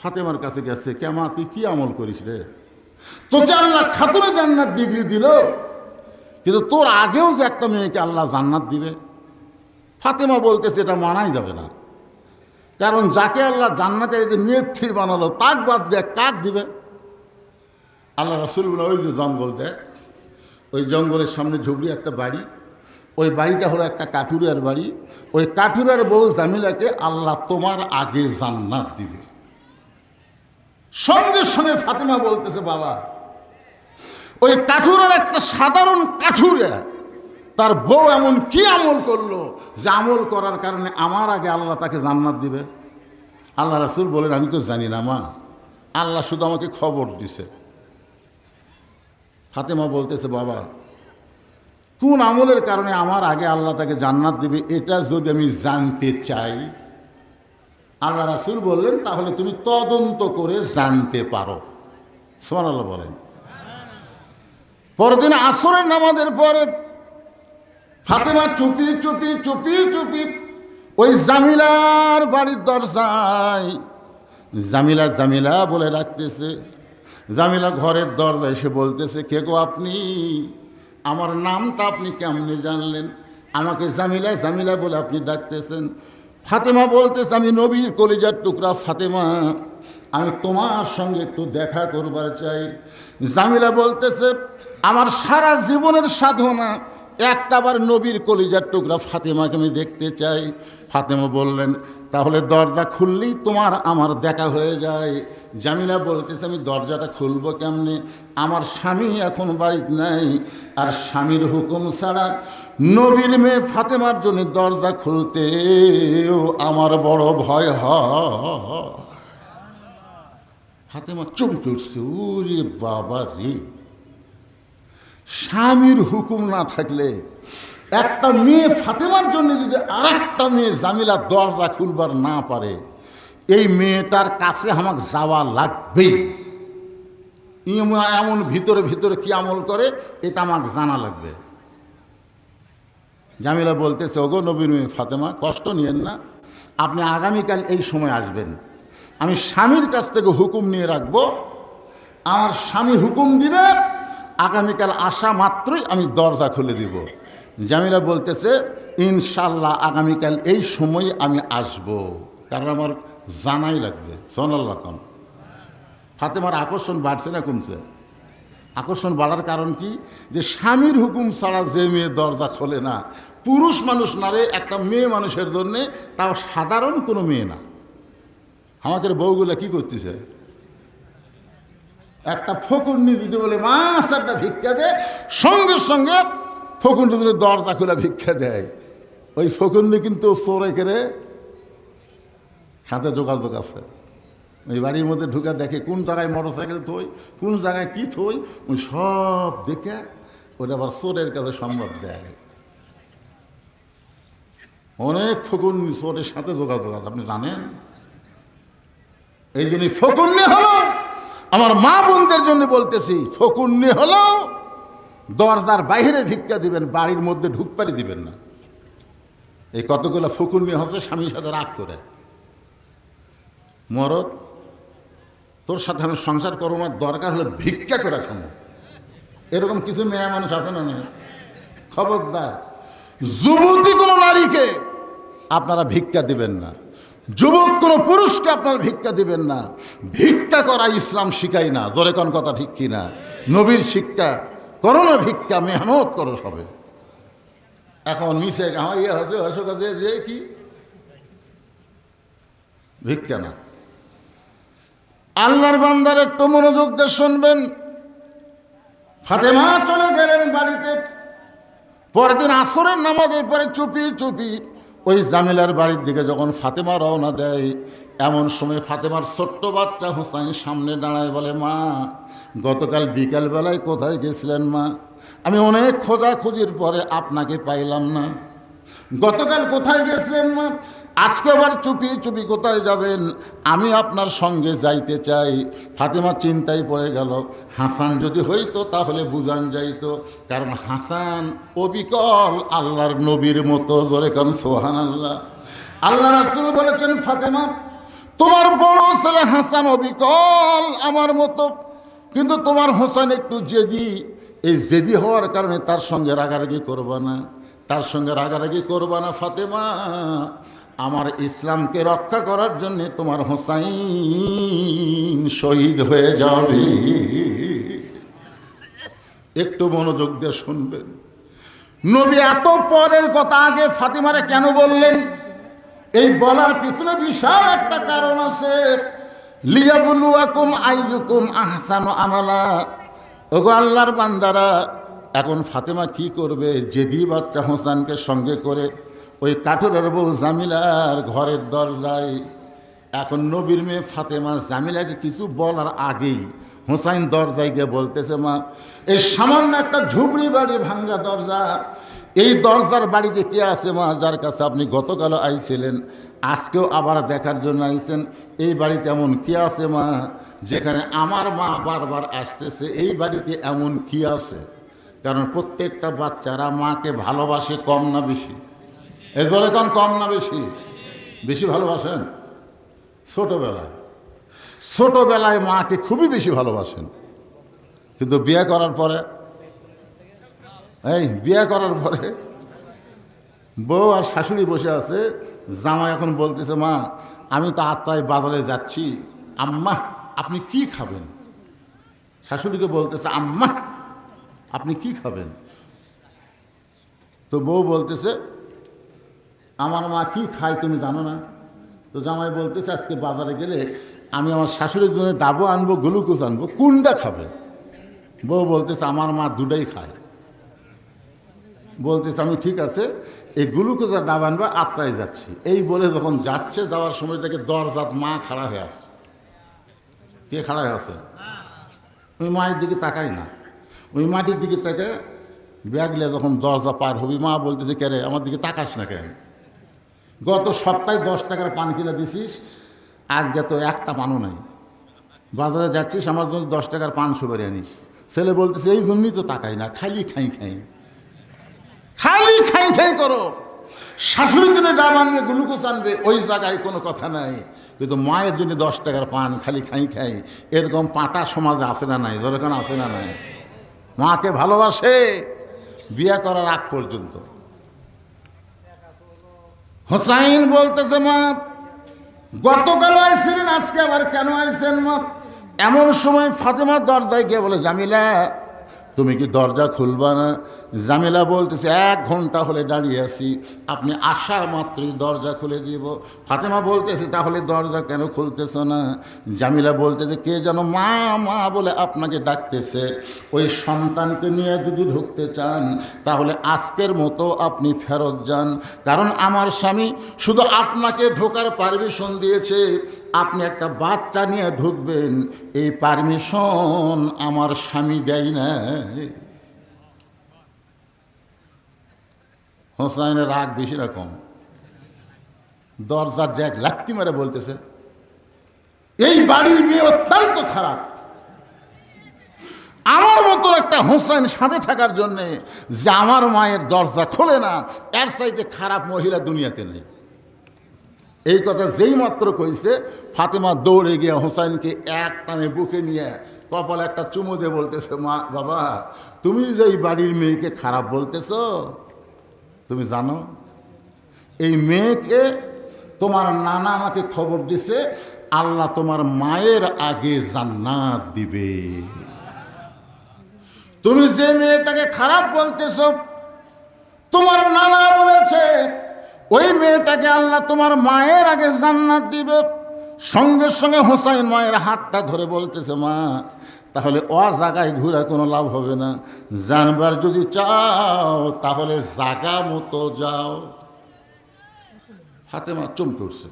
ফাতেমার কাছে গেছে, কেমা তুই কি আমল করিস রে? তোকে আল্লাহ খাতুনে জান্নাত ডিগ্রি দিল, কিন্তু তোর আগেও যে একটা মেয়েকে আল্লাহ জান্নাত দিবে। ফাতেমা বলতেছে এটা মানাই যাবে না, কারণ যাকে আল্লাহ জান্নাতের নেত্রী বানালো তাক বাদ দেয় কাক দিবে? আল্লাহ রাসূল বলে, ওই যে জঙ্গল দেখ, ওই জঙ্গলের সামনে ঝুবড়ি একটা বাড়ি, ওই বাড়িটা হলো একটা কাঠুরিয়ার বাড়ি। ওই কাঠুরিয়ার বউ জামিলাকে আল্লাহ তোমার আগে জান্নাত দিবে। সঙ্গে সঙ্গে ফাতেমা বলতেছে, বাবা ওই কাঠুরিয়ার একটা সাধারণ কাঠুরিয়া, তার বউ এমন কি আমল করলো যে আমল করার কারণে আমার আগে আল্লাহ তাকে জান্নাত দিবে? আল্লাহ রাসূল বলেন, আমি তো জানি না মা, আল্লাহ শুধু আমাকে খবর দিছে। ফাতেমা বলতেছে, বাবা কোন আমলের কারণে আমার আগে আল্লাহ তাকে জান্নাত দিবে এটা যদি আমি জানতে চাই, আল্লাহ রাসূল বললেন তাহলে তুমি তদন্ত করে জানতে পারো। সুবহানাল্লাহ বলেন। পরদিন আসরের নামাজের পরে ফাতেমা চুপি চুপি চুপি চুপি ওই জামিলার বাড়ির দরজায় জামিলা জামিলা বলে রাখতেছে। জামিলা ঘরের দরজায় এসে বলতেছে, কে গো আপনি? আমার নামটা আপনি কেমনে জানলেন? আমাকে জামিলা জামিলা বলে আপনি ডাকতেছেন। ফাতেমা বলতেছে, আমি নবীর কলিজার টুকরা ফাতেমা, আমি তোমার সঙ্গে একটু দেখা করবার চাই। জামিলা বলতেছে, আমার সারা জীবনের সাধনা একটাবার নবীর কলিজার টুকরা ফাতেমাকে আমি দেখতে চাই। ফাতেমা বললেন, তাহলে দরজা খুললেই তোমার আমার দেখা হয়ে যায়। জামিলা বলতেছে, আমি দরজাটা খুলবো কেমনে? আমার স্বামী এখন বাড়িতে নাই, আর স্বামীর হুকুম ছাড়া নবীর মেয়ে ফাতেমার জন্য দরজা খুলতেও আমার বড় ভয় হয়। ফাতেমা চমকে উঠছে, ওরে বাবা রে, স্বামীর হুকুম না থাকলে একটা মেয়ে ফাতেমার জন্য যদি আর একটা মেয়ে জামিলা দরজা খুলবার না পারে, এই মেয়েটার কাছে আমাকে যাওয়া লাগবেই। এমন ভিতরে ভিতরে কি আমল করে এটা আমাকে জানা লাগবে। জামিলা বলতেছে, ওগো নবীর মেয়ে ফাতেমা, কষ্ট নিয়েন না, আপনি আগামীকাল এই সময় আসবেন, আমি স্বামীর কাছ থেকে হুকুম নিয়ে রাখবো, আমার স্বামী হুকুম দিবে, আগামীকাল আসা মাত্রই আমি দরজা খুলে দিব। জামিলা বলতেছে ইনশাল্লাহ আগামীকাল এই সময় আমি আসব, কারণ আমার জানাই লাগবে। সোনাল্লাহ খান, ফাতেমার আকর্ষণ বাড়ছে না কমছে? আকর্ষণ বাড়ার কারণ কি? যে স্বামীর হুকুম ছাড়া যে মেয়ে দরজা খোলে না, পুরুষ মানুষ না রে, একটা মেয়ে মানুষের জন্যে, তাও সাধারণ কোনো মেয়ে না। আমাদের বউগুলা কি করতেছে, একটা ফকুন্নি দিতে বলে মাছ একটা ভিক্ষা দেয়, সঙ্গে সঙ্গে ফকুন্নি দিলে দরজা খুলে ভিক্ষা দেয়। ওই ফকুন্নি কিন্তু চোরে কেড়ে সাথে যোগাযোগ আছে। ওই বাড়ির মধ্যে ঢুকে দেখে কোন জায়গায় মোটরসাইকেল থই, কোন জায়গায় কী থই, ওই সব দেখে ওটা আবার চোরের কাছে সম্ভব দেয়। অনেক ফকুন্নি চোরের সাথে যোগাযোগ আছে, আপনি জানেন। এই জন্যই ফকুন্নি হলো, আমার মা বোনদের জন্য বলতেছি, ফকুন্নি হলো দরজার বাইরে ভিক্ষা দিবেন, বাড়ির মধ্যে ঢুকপারি দিবেন না। এই কতগুলো ফকুন্নি হচ্ছে স্বামীর সাথে রাগ করে, মরদ তোর সাথে আমি সংসার করবো না, দরকার হলে ভিক্ষা করে খাবো। এরকম কিছু মেয়ে মানুষ আছে না? নেই? খবরদার, যুবতী কোনো নারীকে আপনারা ভিক্ষা দিবেন না, যুবক কোনো পুরুষকে আপনারা ভিক্ষা দিবেন না। ভিক্ষা করা ইসলাম শিখাই না, জোরে কোন কথা ঠিক কিনা? নবীর শিক্ষা করো না, ভিক্ষা মেহনত করো সবে। এখন মিশে আমার ইয়ে আছে অশোক আছে যে কি ভিক্ষা না। আল্লাহর বান্দার একটু মনোযোগ দিয়ে শুনবেন। ফাতেমা চলে গেলেন বাড়িতে। পরের দিন আসরের নামাজের পরে চুপি চুপি ওই জামিলার বাড়ির দিকে যখন ফাতেমা রওনা দেয়, এমন সময় ফাতেমার ছোট্ট বাচ্চা হুসাইন সামনে দাঁড়ায়, বলে মা গতকাল বিকালবেলায় কোথায় গেছিলেন মা? আমি অনেক খোঁজাখুঁজির পরে আপনাকে পাইলাম না। গতকাল কোথায় গেছিলেন মা? আজকে আবার চুপি চুপি কোথায় যাবেন? আমি আপনার সঙ্গে যাইতে চাই। ফাতেমা চিন্তায় পড়ে গেল, হাসান যদি হইতো তাহলে বুঝান যাইতো, কারণ হাসান অবিকল আল্লাহর নবীর মতো। জোরে কান সুবহানাল্লাহ। আল্লাহ রাসূল বলেছেন, ফাতেমা তোমার বড় ছেলে হাসান অবিকল আমার মতো, কিন্তু তোমার হোসেন একটু জেদি। এই জেদি হওয়ার কারণে তার সঙ্গে রাগারাগি করবা না, তার সঙ্গে রাগারাগি করবা না ফাতেমা। আমার ইসলামকে রক্ষা করার জন্য তোমার হোসাইন শহীদ হয়ে যাবে। একটু মনোযোগ দিয়ে শুনবেন। নবী এত পরের কথা আগে ফাতেমারে কেন বললেন? এই বলার পিছনে বিশাল একটা কারণ আছে। লিয়াবলুয়াকুম আইয়ুকুম আহসানু আমালা। ওগো আল্লাহর বান্দারা, এখন ফাতেমা কি করবে? জেদি বাচ্চা হোসেনকে সঙ্গে করে ওই কাঠুরের বউ জামিলার ঘরের দরজায়। এখন নবীর মেয়ে ফাতেমা জামিলাকে কিছু বলার আগেই হোসাইন দরজায় গিয়ে বলতেছে, মা এই সামান্য একটা ঝুবড়ি বাড়ি ভাঙ্গা দরজা, এই দরজার বাড়িতে কে আছে মা? যার কাছে আপনি গতকালও আইছিলেন, আজকেও আবার দেখার জন্য আইছেন। এই বাড়িতে এমন কে আছে মা যেখানে আমার মা বারবার আসতেছে? এই বাড়িতে এমন কি আছে? কারণ প্রত্যেকটা বাচ্চারা মাকে ভালোবাসে কম না বেশি? এই ধরে কোন কম না বেশি? বেশি ভালোবাসেন? ছোটবেলায় মাকে খুবই বেশি ভালোবাসেন, কিন্তু বিয়ে করার পরে বউ আর শাশুড়ি বসে আছে, জামাই এখন বলতেছে, মা আমি তো আত্রায় বাজারে যাচ্ছি, আম্মা আপনি কি খাবেন? শাশুড়িকে বলতেছে, আম্মা আপনি কি খাবেন? তো বউ বলতেছে, আমার মা কি খায় তুমি জানো না? তো জামাই বলতেছে, আজকে বাজারে গেলে আমি আমার শাশুড়ির জন্য ডাবো আনবো, গ্লুকোজ আনবো, কোনটা খাবে? বউ বলতেছে, আমার মা দুটাই খায়। বলতেছে, আমি ঠিক আছে এই গ্লুকোজ আর ডাব আনবো, আত্রায় যাচ্ছি। এই বলে যখন যাচ্ছে, যাওয়ার সময় থেকে দরজাত মা খাড়া হয়ে আসছে। কে খাড়া হয়ে আছে? ওই মায়ের দিকে তাকাই না, ওই মাটির দিকে তাকে ব্যাগলে যখন দরজা পার হবি, মা বলতেছে, কে রে আমার দিকে তাকাস না কেন? গত সপ্তাহে 10 টাকার পান কিনে দিছিস, আজকে তো একটা পানও নাই। বাজারে যাচ্ছিস, আমার জন্য 10 টাকার পান সুপারি আনিস। ছেলে বলতেছে, এই জন্যই তো তাকাই না, খালি খাই খাই করো। শাশুড়ির জন্য ডাবা নিয়ে গ্লুকোজ আনবে, ওই জায়গায় কোনো কথা নাই। কিন্তু মায়ের জন্য 10 টাকার পান খালি খাই এরকম পাটা সমাজে আসে না নাই? যেরকম আসে না নাই? মাকে ভালোবাসে বিয়ে করার আগ পর্যন্ত। হোসাইন বলতেছে, মা গতকাল আইছিলেন, আজকে আবার কেন আইছেন মা? এমন সময় ফাতেমা দরজায় গিয়ে বলে, জামিলা তুমি কি দরজা খুলবা না? জামিলা বলতেছে, 1 ঘন্টা হলে দাঁড়িয়ে আছি, আপনি আসা মাত্রই দরজা খুলে দিব। ফাতেমা বলতেছে, তাহলে দরজা কেন খুলতেছ না? জামিলা বলতেছে, কে যেন মা মা বলে আপনাকে ডাকতেছে, ওই সন্তানকে নিয়ে যদি ঢুকতে চান তাহলে আজকের মতো আপনি ফেরত যান, কারণ আমার স্বামী শুধু আপনাকে ঢোকার পারমিশন দিয়েছে, আপনি একটা বাচ্চা নিয়ে ঢুকবেন এই পারমিশন আমার স্বামী দেয় না। হোসাইনের রাগ বেশি না কম? দরজার জ্যাক লাত্তি মারে বলতেছে, এই বাড়ির মেয়ে অত্যন্ত খারাপ, আমার মতো একটা হোসাইন সাথে থাকার জন্যে যে আমার মায়ের দরজা খোলে না, এর চাইতে খারাপ মহিলা দুনিয়াতে নেই। এই কথা যেই মাত্র কইছে, ফাতেমা দৌড়ে গিয়ে হোসাইনকে এক টানে বুকে নিয়ে কপালে একটা চুমু দিয়ে বলতেছে, মা বাবা তুমি যে এই বাড়ির মেয়েকে খারাপ বলতেছ, তুমি জানো এই মেয়েকে তোমার নানা আমাকে খবর দিছে আল্লাহ তোমার মায়ের আগে জান্নাত দিবে। তুমি যে মেয়েটাকে খারাপ বলতেছ, তোমার নানা বলেছে ওই মেয়েটাকে আল্লাহ তোমার মায়ের আগে জান্নাত দিবে। সঙ্গে সঙ্গে হোসাইন মায়ের হাতটা ধরে বলতেছে, মা তাহলে জায়গায় ঘুরে কোনো লাভ হবে না, জানবার যদি চাও তাহলে জাগা মতো যাও। ফাতেমা চমকে উঠছে,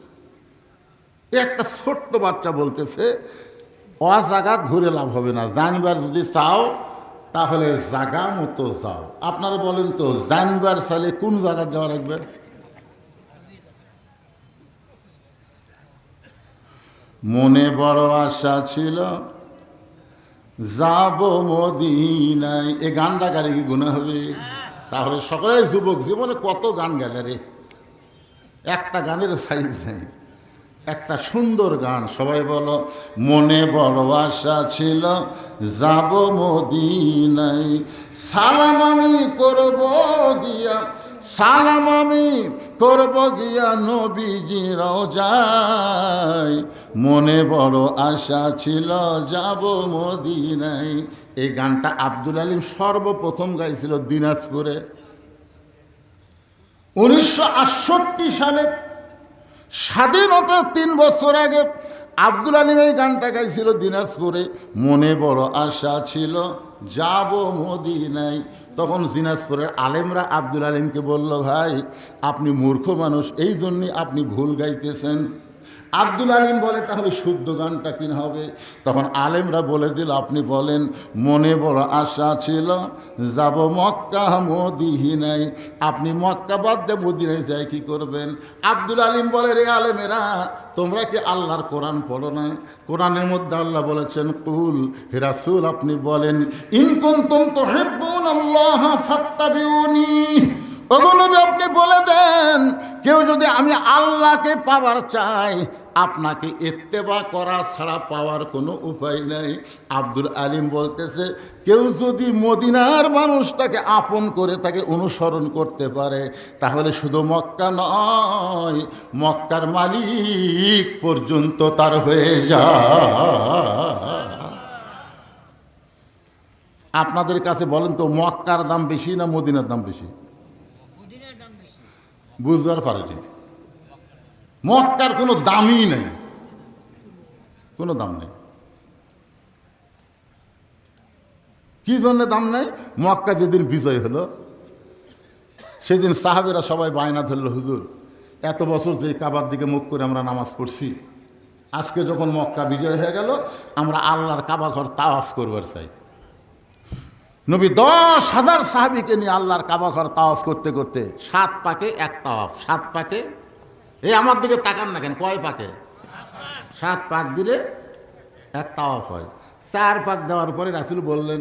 একটা ছোট্ট বাচ্চা বলতেছে জায়গা ঘুরে লাভ হবে না, জানবার যদি চাও তাহলে জাগা মতো যাও। আপনারা বলেন তো, জানবার চাইলে কোন জায়গা যাওয়া লাগবে? মনে বড় আশা ছিল যাব মদিনায়। এই গানটা গালে কি গুনাহ হবে? তাহলে সকলে যুবক জীবনে কত গান গেলে রে, একটা গানের সাইজ নেই। একটা সুন্দর গান, সবাই বলো, মনে বড় আশা ছিল যাব মদিনায়, সালাম আমি করব গিয়া, সালাম আমি করব গিয়া নবীজি রওজায়, মনে বড় আশা ছিল যাব মদিনায়। এই গানটা আব্দুল আলিম সর্বপ্রথম গাইছিল দিনাজপুরে 1968 সালে। স্বাধীনতার 3 বছর আগে আব্দুল আলিম এই গানটা গাইছিল দিনাজপুরে, মনে বড় আশা ছিল যাব মদিনায়। তখন দিনাজপুরের আলেমরা আব্দুল আলিমকে বলল, ভাই আপনি মূর্খ মানুষ, এই জন্যই আপনি ভুল গাইতেছেন। আব্দুল আলিম বলে, তাহলে শুদ্ধ গানটা কিনা হবে? তখন আলেমরা বলে দিল, আপনি বলেন, মনে বড় আশা ছিল যাব মক্কা মদিনায়। আপনি মক্কা বাদ দিয়ে মদিনায় যাই কি করবেন? আব্দুল আলিম বলে, রে আলেমেরা, তোমরা কি আল্লাহর কোরআন পড়ো না? কোরআনের মধ্যে আল্লাহ বলেছেন, কুল হে রাসূল আপনি বলেন, ইন কুনতুম তুহিব্বুনাল্লাহ ফাত্তাবিউনি। ওগুলোকে আপনি বলে দেন, কেউ যদি আমি আল্লাহকে পাওয়ার চাই, আপনাকে ইত্তেবা করা ছাড়া পাওয়ার কোনো উপায় নাই। আব্দুল আলিম বলতেছে, কেউ যদি মদিনার মানুষটাকে আপন করে তাকে অনুসরণ করতে পারে, তাহলে শুধু মক্কা নয়, মক্কার মালিক পর্যন্ত তার হয়ে যায়। আপনাদের কাছে বলেন তো, মক্কার দাম বেশি না মদিনার দাম বেশি? বুঝবার পারেনি, মক্কার কোনো দামই নেই, কোনো দাম নেই। কি জন্য দাম নেই? মক্কা যেদিন বিজয় হলো সেদিন সাহাবেরা সবাই বায়না ধরলো, হুজুর এত বছর যে কাবার দিকে মুখ করে আমরা নামাজ পড়ছি, আজকে যখন মক্কা বিজয় হয়ে গেল, আমরা আল্লাহর কাবা ঘর তাওয়াফ করবার চাই। নবী 10,000 সাহাবীকে নিয়ে আল্লাহর কাবা ঘর তাওয়াফ করতে করতে 7 পাকে এক তাওয়াফ। 7 পাকে, এই আমার দিকে তাকান না কেন, কয় পাকে? 7 পাক দিলে এক তাওয়াফ হয়। 4 পাক দেওয়ার পরে রাসূল বললেন,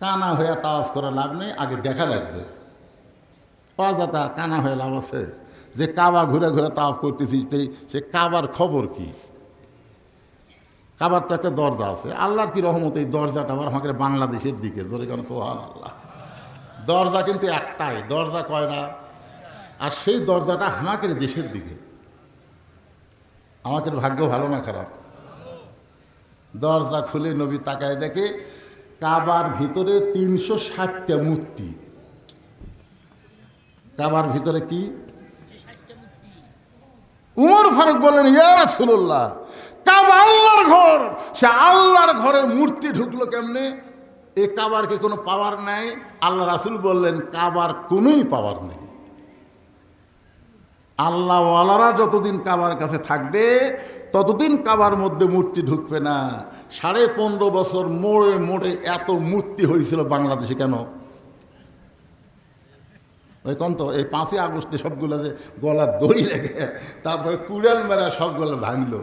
কানা হয়ে তাওয়াফ করা লাভ নেই, আগে দেখা লাগবে। অযথা কানা হয়ে লাভ আছে? যে কাবা ঘুরে ঘুরে তাওয়াফ করতেছিস, সে কাবার খবর কি? কাবার তো একটা দরজা আছে, আল্লাহর কি রহমত এই দরজাটা আবার আমাকে বাংলাদেশের দিকে, জোরে কেন সুবহানাল্লাহ। দরজা কিন্তু একটাই, দরজা কয়টা? আর সেই দরজাটা আমাদের দেশের দিকে। আমাদের ভাগ্য ভালো না খারাপ? দরজা খুলে নবী তাকায় দেখে কাবার ভিতরে 360টা মূর্তি। কাবার ভিতরে কি? উমর ফারুক বলেন, ইয়া রাসূলুল্লাহ, কাবা আল্লাহর ঘর, সে আল্লাহর ঘরে মূর্তি ঢুকলো কেমনে? এ কাবার কি কোনো পাওয়ার নাই? আল্লাহ রাসূল বললেন, কাবার কোনোই পাওয়ার নেই। আল্লাহওয়ালারা যতদিন কাবার কাছে থাকবে ততদিন কাবার মধ্যে মূর্তি ঢুকবে না। 15.5 বছর মোড়ে মোড়ে এত মূর্তি হয়েছিল বাংলাদেশে কেন? ওই তো এই 5ই আগস্টে সবগুলো যে গলার দড়ি লেগে তারপরে কুড়াল মেরা সবগুলো ভাঙলো।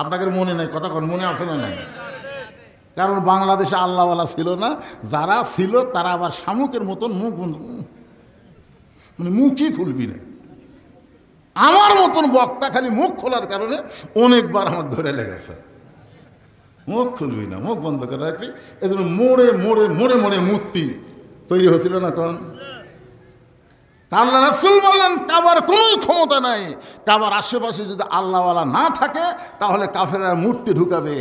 আপনাদের মনে নাই? কথা কোন মনে আছে না? নাই। কারণ বাংলাদেশে আল্লাহওয়ালা ছিল না, যারা ছিল তারা আবার শামুকের মতন মুখ, মানে মুখই খুলবি না। আমার মতন বক্তা খালি মুখ খোলার কারণে অনেকবার আমার ধরে লেগেছে, মুখ খুলবি না, মুখ বন্ধ করে রাখবি। এই জন্য মোড়ে মোড়ে মোড়ে মোড়ে মূর্তি তৈরি হয়েছিল না কোন? আল্লাহ রাসূল বললেন, কাবার কোনো ক্ষমতা নাই। কাবার আশেপাশে যদি আল্লাহওয়ালা না থাকে তাহলে কাফেররা মূর্তি ঢুকাবে।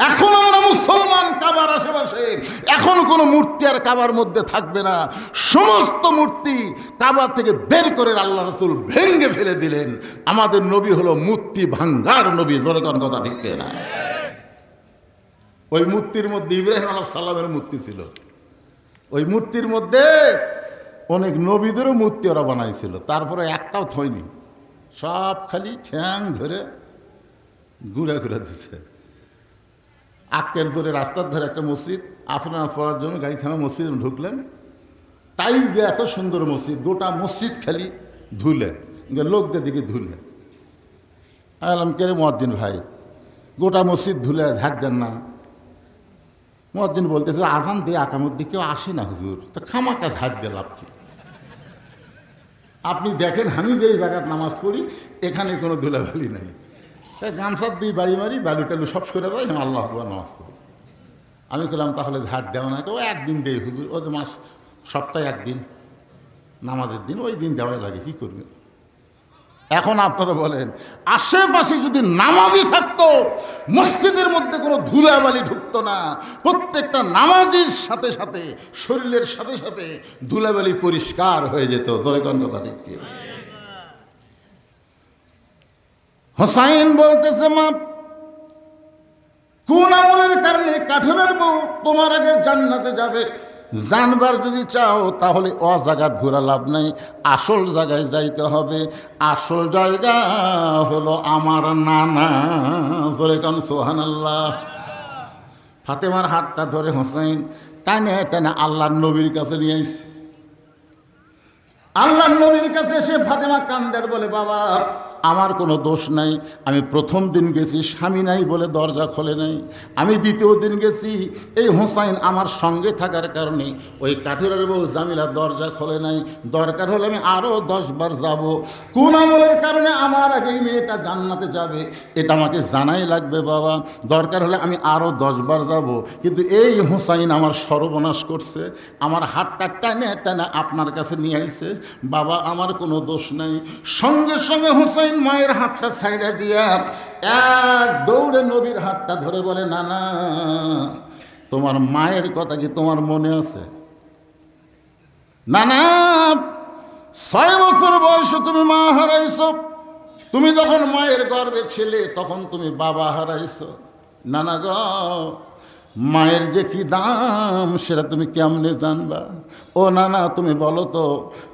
এখন আমরা মুসলমান, কাবার আশেপাশে এখন কোনো মূর্তি আর কাবার মধ্যে থাকবে না। সমস্ত মূর্তি কাবার থেকে বের করে আল্লাহ রাসূল ভেঙে ফেলে দিলেন। আমাদের নবী হলো মূর্তি ভাঙ্গার নবী। জোরে কোন কথা ঠিক না? ওই মূর্তির মধ্যে ইব্রাহিম আলাইহিস সালামের মূর্তি ছিল। ওই মূর্তির মধ্যে অনেক নবীদেরও মূর্তি ওরা বানাইছিল, তারপরে একটাও থয়নি, সব খালি ঠ্যাং ধরে ঘুরে ঘুরে দিছে। আক্কেলপুরে রাস্তার ধারে একটা মসজিদ, আসর নামাজ পড়ার জন্য গাড়ি থামে মসজিদ ঢুকলেন, টাইলস দিয়ে এত সুন্দর মসজিদ, গোটা মসজিদ খালি ধুলে, লোকদের দিকে ধুলে। আলাম কেরে মুয়াজ্জিন ভাই, গোটা মসজিদ ধুলে ঝাড় দেন না? মুয়াজ্জিন বলতেছে, আজান দিয়ে আকামত দিয়ে কেউ আসে না হুজুর, তো খামাকা ঝাড় দিয়ে লাভ কি? আপনি দেখেন আমি যেই জায়গায় নামাজ পড়ি এখানে কোনো ধুলাবালি নাই, তাই গামছার দিয়ে বাড়ি মারি, বালু টালু সব সরে যায়, আমি আল্লাহ আকবার নামাজ পড়ি। আমি বললাম, তাহলে ঝাড় দেওয়া না? ও একদিন দেয় হুজুর, ও যে মাস সপ্তাহে একদিন নামাজের দিন, ওই দিন দেওয়াই লাগে, কী করবে? এখন আপনারা বলেন, আশেপাশে যদি নামাজি থাকতো মসজিদের মধ্যে কোনো ধুলাবালি ঢুকতো না। প্রত্যেকটা নামাজির সাথে সাথে শরীরের সাথে সাথে ধুলাবালি পরিষ্কার হয়ে যেত। জোরে কোন কথা ঠিক কি? হোসাইন বলতেছে, মা, কোন আমলের কারণে কাঠুরের বউ তোমার আগে জান্নাতে যাবে? জানবার যদি চাও তাহলে অজাগাত ঘোরা লাভ নাই, আসল জায়গায় যাইতে হবে। আসল জায়গা হলো আমার নানা। জোরে কান সুবহানাল্লাহ। ফাতেমার হাতটা ধরে হোসাইন টানে টানে আল্লাহর নবীর কাছে নিয়ে আইছে। আল্লাহর নবীর কাছে এসে ফাতেমা কান্দের, বলে, বাবা আমার কোনো দোষ নাই, আমি প্রথম দিন গেছি স্বামী নাই বলে দরজা খোলে নাই, আমি দ্বিতীয় দিন গেছি এই হোসাইন আমার সঙ্গে থাকার কারণে ওই কাঠুরের বউ জামিলা দরজা খোলে নাই, দরকার হলে আমি আরও 10 বার যাব। কোন আমলের কারণে আমার আগে এই মেয়েটা জান্নাতে যাবে এটা আমাকে জানাই লাগবে বাবা, দরকার হলে আমি আরও 10 বার যাব। কিন্তু এই হোসাইন আমার সর্বনাশ করছে, আমার হাতটা টানে টানে আপনার কাছে নিয়ে আইছে, বাবা আমার কোনো দোষ নাই। সঙ্গে সঙ্গে হোসাইন মায়ের হাতটা ছাইড়া দিয়া এক দৌড়ে নবীর হাতটা ধরে বলে, না না, তোমার মায়ের কথা কি তোমার মনে আছে? না না, 6 বছর বয়সে তুমি মা হারাইছো, তুমি যখন মায়ের গর্ভে ছিলে তখন তুমি বাবা হারাইছো। না না গো, মায়ের যে কি দাম সেটা তুমি কেমনে জানবা? ও না না, তুমি বলো তো,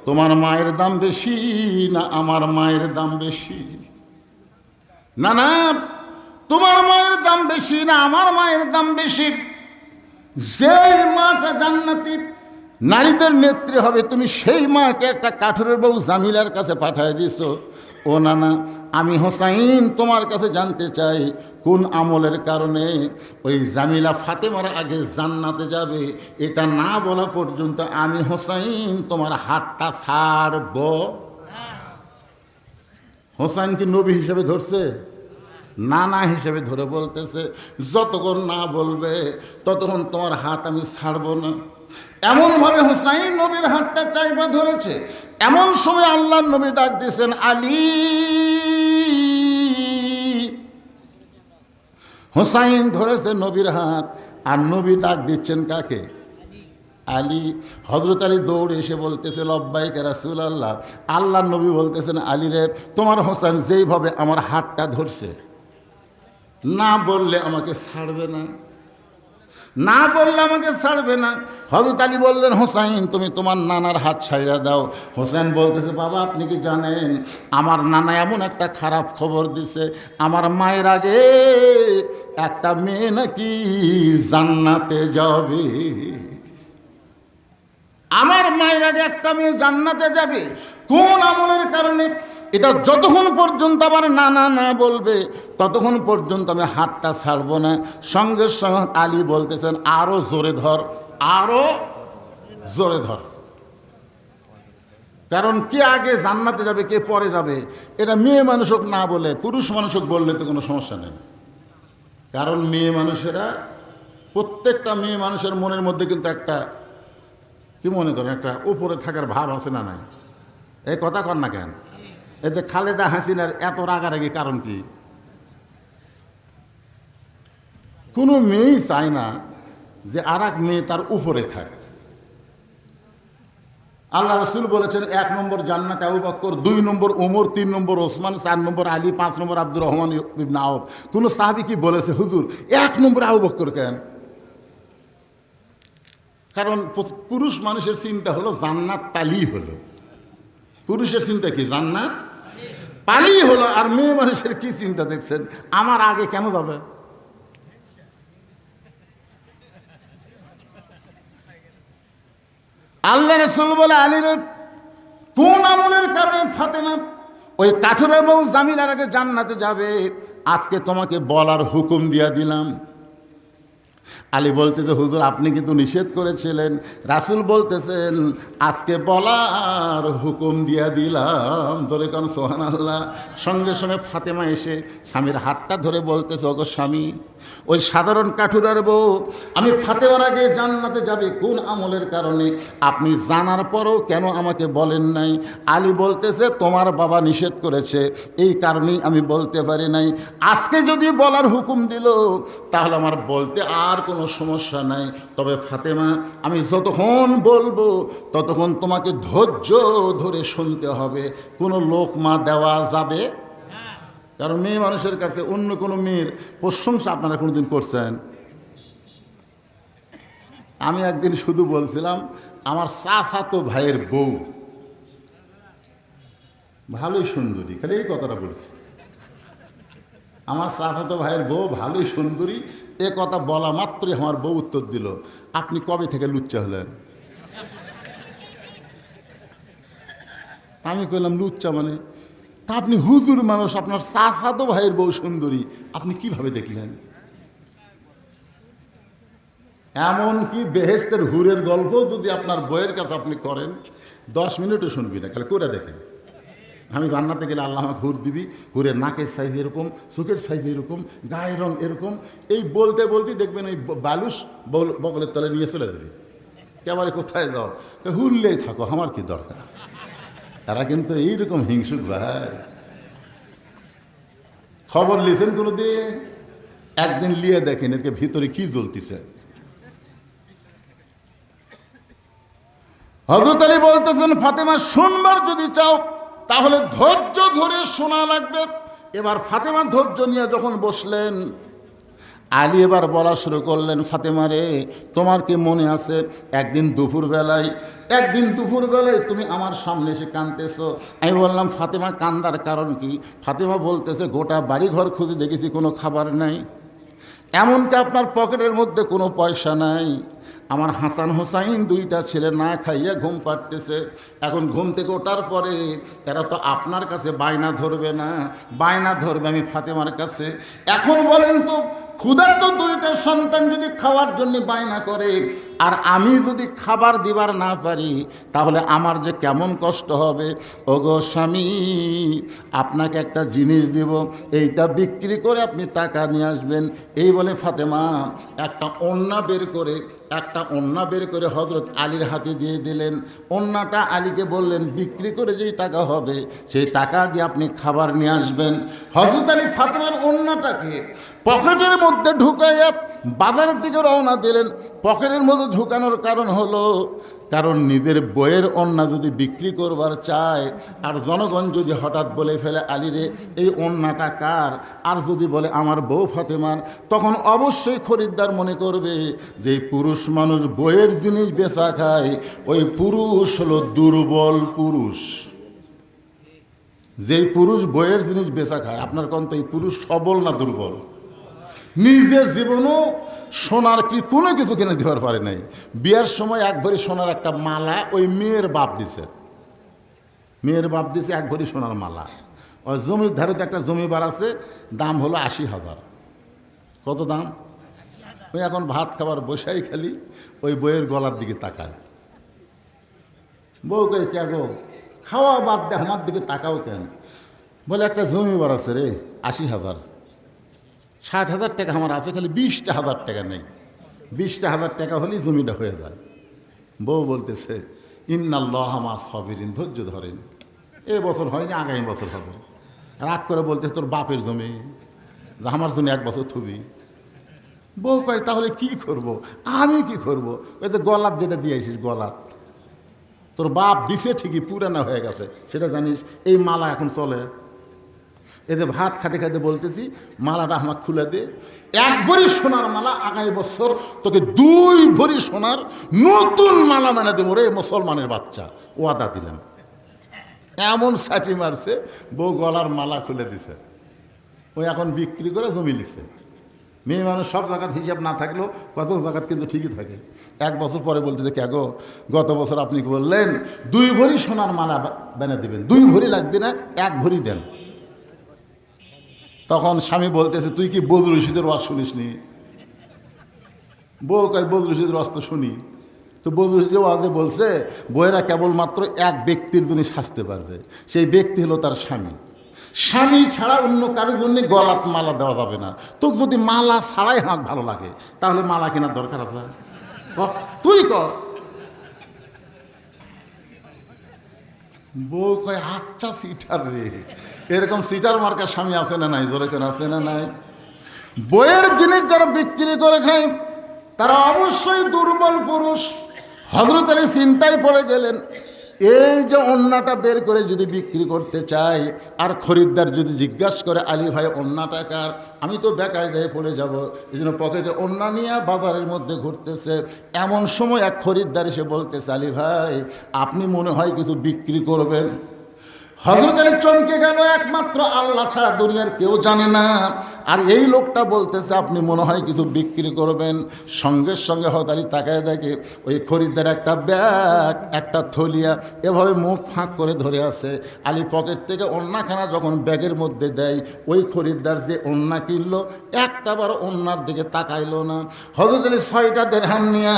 তোমার মায়ের দাম বেশি না আমার মায়ের দাম বেশি? না না, তোমার মায়ের দাম বেশি না আমার মায়ের দাম বেশি? যেই মাটা জান্নাতি নারীদের নেত্রী হবে, তুমি সেই মাকে একটা কাঠুরের বউ জামিলার কাছে পাঠিয়ে দিছো। ও নানা, আমি হোসাইন তোমার কাছে জানতে চাই কোন আমলের কারণে ওই জামিলা ফাতেমার আগে জান্নাতে যাবে, এটা না বলা পর্যন্ত আমি হোসাইন তোমার হাতটা ছাড়ব। হোসাইন কি নবী হিসেবে ধরছে? নানা হিসেবে ধরে বলতেছে, যতক্ষণ না বলবে ততক্ষণ তোমার হাত আমি ছাড়ব না। এমনভাবে হুসাইন নবীর হাতটা চাইবা ধরেছে। এমন সময় আল্লাহর নবী ডাক দিয়েছেন, আলী। হুসাইন ধরেছে নবীর হাত, আর নবী ডাক দিচ্ছেন কাকে? আলী। হযরত আলী দৌড়ে এসে বলতেছে, লব্বাইক ইয়া রাসূলুল্লাহ। আল্লাহর নবী বলতেছেন, আলী রে, তোমার হোসেন যেইভাবে আমার হাতটা ধরছে, না বললে আমাকে ছাড়বে না, না বললে আমাকে ছাড়বে না। হযরত আলী বললেন, হোসাইন তুমি তোমার নানার হাত ছাইড়া দাও। হোসেন বলতেছে, বাবা আপনি কি জানেন আমার নানা এমন একটা খারাপ খবর দিছে, আমার মায়ের আগে একটা মেয়ে নাকি জান্নাতে যাবে। আমার মায়ের আগে একটা মেয়ে জান্নাতে যাবে। কোন আমলের কারণে? এটা যতক্ষণ পর্যন্ত আমার নানা না বলবে ততক্ষণ পর্যন্ত আমি হাতটা ছাড়বো না। সঙ্গে সঙ্গে আলী বলতেছেন, আরো জোরে ধর, আরো জোরে ধর। কারণ কে আগে জান্নাতে যাবে কে পরে যাবে এটা মেয়ে মানুষ হোক না বলে পুরুষ মানুষ হোক বললে তো কোনো সমস্যা নেই। কারণ মেয়ে মানুষেরা, প্রত্যেকটা মেয়ে মানুষের মনের মধ্যে কিন্তু একটা কি মনে করেন, একটা উপরে থাকার ভাব আছে না নাই? এই কথা কর না কেন? এই যে খালেদা হাসিনার এত রাগারাগি কারণ কি? কোনো মেয়েই চায় না যে আর এক মেয়ে তার উপরে থাক। আল্লাহ রসুল বলেছেন, 1 নম্বর জান্নাত আবু বকর, 2 নম্বর ওমর, 3 নম্বর ওসমান, 4 নম্বর আলী, 5 নম্বর আব্দুর রহমান ইবনে আওফ। কোন সাহাবী কি বলেছে, হুজুর 1 নম্বর আবু বকর কেন? কারণ পুরুষ মানুষের চিন্তা হলো জান্নাত পালি হলো। পুরুষের চিন্তা কি? জান্নাত পালি হলো। আর মেয়ে মানুষের কি চিন্তা দেখছেন, আমার আগে কেন যাবে? আল্লাহ রাসূল বলে, আলীর কোন আমলের কারণে ফাতেমা ওই কাঠুরে বউ জামিলার আগে জান্নাতে যাবে, আজকে তোমাকে বলার হুকুম দিয়া দিলাম। আলী বলতেছে, হুজুর আপনি কিন্তু নিষেধ করেছিলেন। রাসূল বলতেছেন, আজকে বলার হুকুম দিয়া দিলাম। ধরে কারণ সুবহানাল্লাহ। সঙ্গে সঙ্গে ফাতেমা এসে স্বামীর হাতটা ধরে বলতেছে, ওগো স্বামী, ওই সাধারণ কাঠুরার বউ আমি ফাতেমার আগে জান্নাতে যাবে কোন আমলের কারণে আপনি জানার পরও কেন আমাকে বলেন নাই? আলী বলতেছে, তোমার বাবা নিষেধ করেছে, এই কারণেই আমি বলতে পারি নাই। আজকে যদি বলার হুকুম দিল তাহলে আমার বলতে আর কোনো সমস্যা নাই। তবে ফাতেমা, আমি যতক্ষণ বলবো ততক্ষণ তোমাকে ধৈর্য ধরে শুনতে হবে, কোনো লোকমা দেওয়া যাবে। কারণ মেয়ে মানুষের কাছে অন্য কোনো মেয়ের প্রশংসা আপনারা কোনোদিন করছেন? আমি একদিন শুধু বলছিলাম, আমার চাচাতো ভাইয়ের বউ ভালোই সুন্দরী, খালি এই কথাটা বলছি। আমার চাচাতো ভাইয়ের বউ ভালোই সুন্দরী, এ কথা বলা মাত্রই আমার বউ উত্তর দিল, আপনি কবে থেকে লুচ্চা হলেন? আমি কইলাম, লুচ্চা মানে? তা আপনি হুজুর মানুষ, আপনার চাচাতো ভাইয়ের বউ সুন্দরী, আপনি কিভাবে দেখলেন? এমনকি বেহেশতের হুরের গল্প যদি আপনার বইয়ের কাছে আপনি করেন 10 মিনিটও শুনবি না, খালি করে দেখেন। আমি জান্নাতে গেলে আল্লাহ আমাকে হুর দিবি, হুরের নাকের সাইজ এরকম, চোখের সাইজ এরকম, গায়ের রং এরকম, এই বলতে বলতেই দেখবেন ওই বালুস বগলের তলে নিয়ে চলে যাবে। কেবারে কোথায় যাও? হুরলেই থাকো, আমার কি দরকার? তারা কিন্তু এইরকম হিংসুক ভাই। খবর লিখেন কোনো দিন? একদিন লিয়ে দেখেন এর ভিতরে কি জ্বলতেছে। হযরত আলী বলতেছেন, ফাতেমা শুনবার যদি চাও তাহলে ধৈর্য ধরে শোনা লাগবে। এবার ফাতেমা ধৈর্য নিয়ে যখন বসলেন, আলী এবার বলা শুরু করলেন, ফাতেমা রে, তোমার কি মনে আছে একদিন দুপুরবেলায় তুমি আমার সামনে এসে কাঁদতেছো? আমি বললাম, ফাতেমা কান্দার কারণ কি? ফাতেমা বলতেছে, গোটা বাড়িঘর খুঁজে দেখেছি কোনো খাবার নাই, এমনকি আপনার পকেটের মধ্যে কোনো পয়সা নাই, আমার হাসান হোসাইন দুইটা ছেলে না খাইয়া ঘুম পাড়তেছে। এখন ঘুম থেকে ওঠার পরে এরা তো আপনার কাছে বায়না ধরবে না, বায়না ধরবে আমি ফাতেমার কাছে। এখন বলেন তো, ক্ষুধার্ত দুইটা সন্তান যদি খাওয়ার জন্য বায়না করে আর আমি যদি খাবার দিবার না পারি, তাহলে আমার যে কেমন কষ্ট হবে। ওগো স্বামী, আপনাকে একটা জিনিস দিব, এইটা বিক্রি করে আপনি টাকা নিয়ে আসবেন। এই বলে ফাতেমা একটা ওড়না বের করে হযরত আলীর হাতে দিয়ে দিলেন। ওড়নাটা আলীকে বললেন, বিক্রি করে যেই টাকা হবে সেই টাকা দিয়ে আপনি খাবার নিয়ে আসবেন। হযরত আলী ফাতেমার ওড়নাটাকে পকেটের মধ্যে ঢুকাইয়া বাজারের দিকে রওনা দিলেন। পকেটের মধ্যে ঢুকানোর কারণ হলো, কারণ নিজের বইয়ের ওড়না যদি বিক্রি করবার চায় আর জনগণ যদি হঠাৎ বলে ফেলে আলী রে এই ওড়নাটা কার, আর যদি বলে আমার বউ ফাতেমার, তখন অবশ্যই খরিদ্দার মনে করবে যে পুরুষ মানুষ বইয়ের জিনিস বেচা খায়, ওই পুরুষ হলো দুর্বল পুরুষ। যেই পুরুষ বইয়ের জিনিস বেচা খায়, আপনার কোন তো এই পুরুষ সবল না দুর্বল? নিজের জীবনও সোনার কি কোনো কিছু কিনে দেওয়ার পারে নাই। বিয়ের সময় এক ভরি সোনার একটা মালা ওই মেয়ের বাপ দিছে, এক ভরি সোনার মালা। ওই জমির ধারে একটা জমিবার আছে, দাম হলো ৮০,০০০। কত দাম? ওই এখন ভাত খাবার বসাই খালি ওই বইয়ের গলার দিকে তাকায়। বউ কে কে গো, খাওয়া বাদ দে, আমার দিকে তাকাও কেন? বলে একটা জমিবার আছে রে, ৮০,০০০। ৬০,০০০ টাকা আমার আছে, খালি ২০,০০০ টাকা নেই। ২০,০০০ টাকা হলেই জমিটা হয়ে যায়। বউ বলতেছে, ইন্নাল্লাহ মা সাবিরিন, ধৈর্য ধরেন, এ বছর হয়নি, আগামী বছর হবে। রাগ করে বলতে, তোর বাপের জমি, আমার জন্য ১ বছর থুবি। বউ কয়, তাহলে কি করব? আমি কি করব? ওই যে গলাত যেটা দিয়েছিস, গলাত তোর বাপ দিছে ঠিকই, পুরানা হয়ে গেছে, সেটা জানিস? এই মালা এখন চলে। এই যে ভাত খাতে খাতে বলতেছি, মালাটা আমার খুলে দে। ১ ভরি সোনার মালা, আগামী বছর তোকে ২ ভরি সোনার নতুন মালা মানে দেবো রে মুসলমানের বাচ্চা, ওয়াদা দিলাম। এমন সাটি মারছে, বউ গলার মালা খুলে দিছে। ওই এখন বিক্রি করে জমি লিছে। মেয়ে মানুষ সব জায়গাত হিসাব না থাকলেও কত জায়গাত কিন্তু ঠিকই থাকে। ১ বছর পরে বলতেছে, কে গো, গত বছর আপনি কি বললেন ২ ভরি সোনার মালা বেনে দেবেন, ২ ভরি লাগবে না, ১ ভরি দেন। তখন স্বামী বলতেছে, তুই কি বদরুল রশিদের ওয়াজ শুনিস নি? বউ কয়, বদরুল রশিদের ওয়াজ তো শুনি। তো বদরুল রশিদের ওয়াজে বলছে, বউয়েরা কেবলমাত্র এক ব্যক্তির জন্য সাজতে পারবে, সেই ব্যক্তি হলো তার স্বামী। স্বামী ছাড়া অন্য কারোর জন্য গলাত মালা দেওয়া যাবে না। তো যদি মালা ছাড়াই হাঁক ভালো লাগে, তাহলে মালা কেনার দরকার আছে? তুই কর। বউ কয়, আচ্ছা সিটার রে, এরকম সিটার মার্কা স্বামী আছে না নাই? জোরে করে আছে না নাই? বইয়ের জিনিস যারা বিক্রি করে খায় তারা অবশ্যই দুর্বল পুরুষ। হযরত আলী চিন্তায় পড়ে গেলেন, এই যে ওড়নাটা বের করে যদি বিক্রি করতে চাই, আর খরিদ্দার যদি জিজ্ঞাসা করে আলী ভাই ওড়নাটা কার, আমি তো বেকায়দায় পড়ে যাব। এই জন্য পকেটে ওড়না নিয়ে বাজারের মধ্যে ঘুরতেছে। এমন সময় এক খরিদ্দার এসে বলতেছে, আলী ভাই আপনি মনে হয় কিছু বিক্রি করবেন। হযরত আলী চমকে গেল, একমাত্র আল্লাহ ছাড়া দুনিয়ার কেউ জানে না। আর এই লোকটা বলতেছে আপনি মনে হয় কিছু বিক্রি করবেন। সঙ্গে সঙ্গে হযরত আলী তাকায় দেখে ওই খরিদ্দার একটা ব্যাগ, একটা থলিয়া এভাবে মুখ ফাঁক করে ধরে আছে। আলী পকেট থেকে ওড়নাখানা যখন ব্যাগের মধ্যে দেয়, ওই খরিদ্দার যে ওড়না কিনলো একটাবার ওড়নার দিকে তাকাইলো না। হযরত আলী ৬টা দিরহাম নিয়ে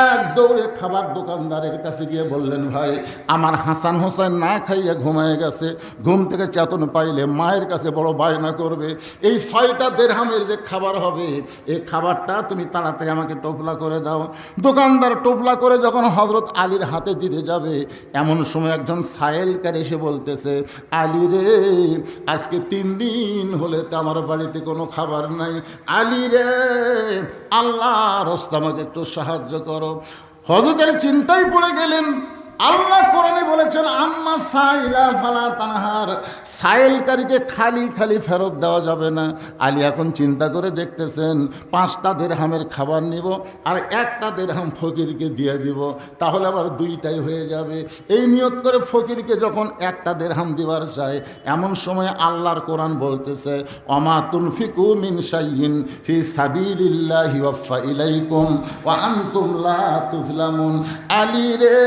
এক দৌড়ে খাবার দোকানদারের কাছে গিয়ে বললেন, ভাই আমার হাসান হোসেন না খাইয়া ঘুমায় গেছে, ঘুম থেকে চেতন পাইলে মায়ের কাছে বড় বায়না করবে। এই ৬টা দিরহামের যে খাবার হবে, এই খাবারটা তুমি তাড়াতাড়ি আমাকে টোপলা করে দাও। দোকানদার টোপলা করে যখন হযরত আলীর হাতে দিতে যাবে, এমন সময় একজন সায়েলকার এসে বলতেছে, আলী রে আজকে ৩ দিন হলে তো আমার বাড়িতে কোনো খাবার নাই। আলী রে আল্লাহর রাস্তায় আমাকে একটু সাহায্য করো। হযরত আলী চিন্তায় পড়ে গেলেন। আল্লাহ কোরআনে বলেছেন আম্মা সাইলা ফালা তানহার, সাইলকারীকে খালি খালি ফেরত দেওয়া যাবে না। আলী এখন চিন্তা করে দেখতেছেন 5টা দিরহামের খাবার নিব আর 1টা দিরহাম ফকিরকে দিয়ে দিব, তাহলে আবার 2টাই হয়ে যাবে। এই নিয়ত করে ফকিরকে যখন 1টা দিরহাম দিবার চায়, এমন সময় আল্লাহর কোরআন বলতেছে ওমা তুনফিকু মিন শাইইন ফি সাবিলিল্লাহি ওয়াফা ইলাইকুম ওয়া আনতুম লা তুজলামুন। আলী রে,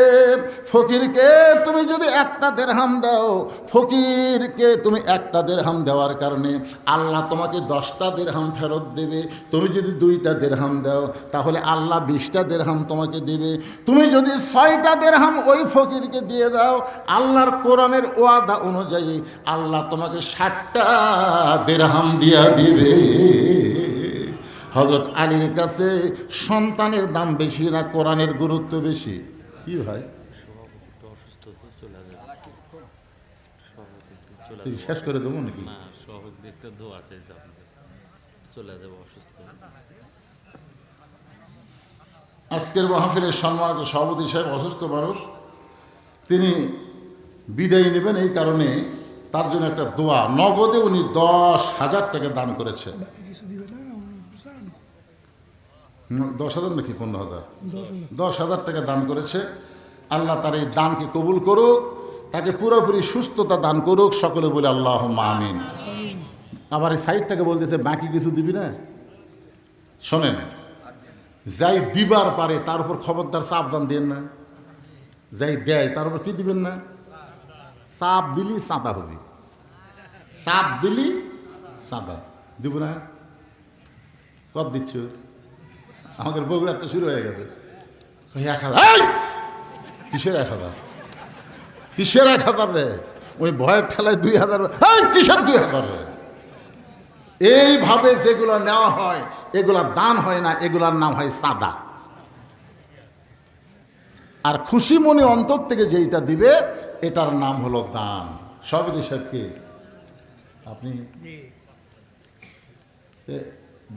ফকিরকে তুমি যদি 1টা দিরহাম দাও, ফকিরকে তুমি 1টা দিরহাম দেওয়ার কারণে আল্লাহ তোমাকে 10টা দিরহাম ফেরত দেবে। তুমি যদি 2টা দিরহাম দাও তাহলে আল্লাহ 20টা দিরহাম তোমাকে দেবে। তুমি যদি 6টা দিরহাম ওই ফকিরকে দিয়ে দাও, আল্লাহর কোরআনের ওয়াদা অনুযায়ী আল্লাহ তোমাকে 60টা দিরহাম দিয়া দিবে। হযরত আলীর কাছে সন্তানের দাম বেশি না কোরআনের গুরুত্ব বেশি? কি ভাই শেষ করে দেবো নাকি? আজকের মাহফিলের সম্মানিত সভাপতি সাহেব অসুস্থ মানুষ, তিনি বিদায় নেবেন, এই কারণে তার জন্য একটা দোয়া নগদে উনি 10,000 টাকা দান করেছে। 10,000 নাকি 15,000? 10,000 টাকা দান করেছে। আল্লাহ তার এই দানকে কবুল করুক, তাকে পুরোপুরি সুস্থতা দান করুক, সকলে বলে আল্লাহুম্মা আমিন। আবার এই সাইড থেকে বলতেছে বাকি কিছু দিবি না। শোনেন, যাই দিবার পারে তার উপর খবরদার চাপ দান দেন না। যাই দেয় তার উপর কি দিবেন না? চাপ দিলি চাঁদা হবে, চাপ দিলি চাঁদা দিব না। কত দিচ্ছ? আমাদের বগুড়া তো শুরু হয়ে গেছে 1,000। কিসের 1,000? কিসের 1,000 রে? ওই ভয়ের ঠেলায় 2,000। কিসের 2,000 রে? এইভাবে যেগুলো নেওয়া হয় এগুলা দান হয় না, এগুলার নাম হয় চাঁদা। আর খুশি মনে অন্তর থেকে যেইটা দিবে এটার নাম হলো দান। সভাপতি সাহেবকে আপনি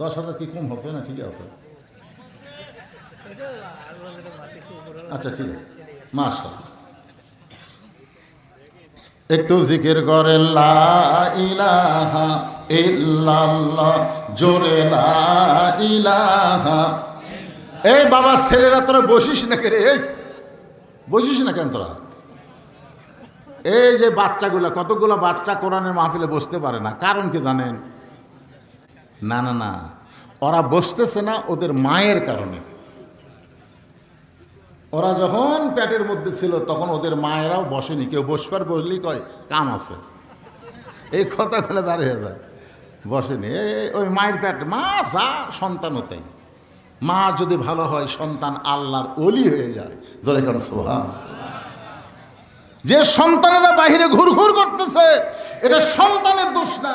10,000 কি কম হচ্ছে না? ঠিক আছে, আচ্ছা ঠিক আছে, মাশাআল্লাহ। একটু জিকির করেন লা ইলাহা ইল্লাল্লাহ, জোরে লা ইলাহা। এই বাবা ছেলেরা তোরা বসিস না কে রে? এই বসিস না কেন তোরা? এই যে বাচ্চাগুলা, কতগুলো বাচ্চা কোরআনের মাহফিলে বসতে পারে না, কারণ কি জানেন? না না না, ওরা বসতেছে না ওদের মায়ের কারণে। ওরা যখন পেটের মধ্যে ছিল তখন ওদের মায়েরাও বসেনি। কেউ বসবার বললেই কয় কাম আছে, এই কথা ফেলে বার হয়ে যায়, বসেনি। ওই মায়ের পেট, মা যা সন্তানও তাই। মা যদি ভালো হয় সন্তান আল্লাহর ওলি হয়ে যায়। ধরে কেন সুবহান। যে সন্তানেরা বাহিরে ঘুরঘুর করতেছে এটা সন্তানের দোষ না।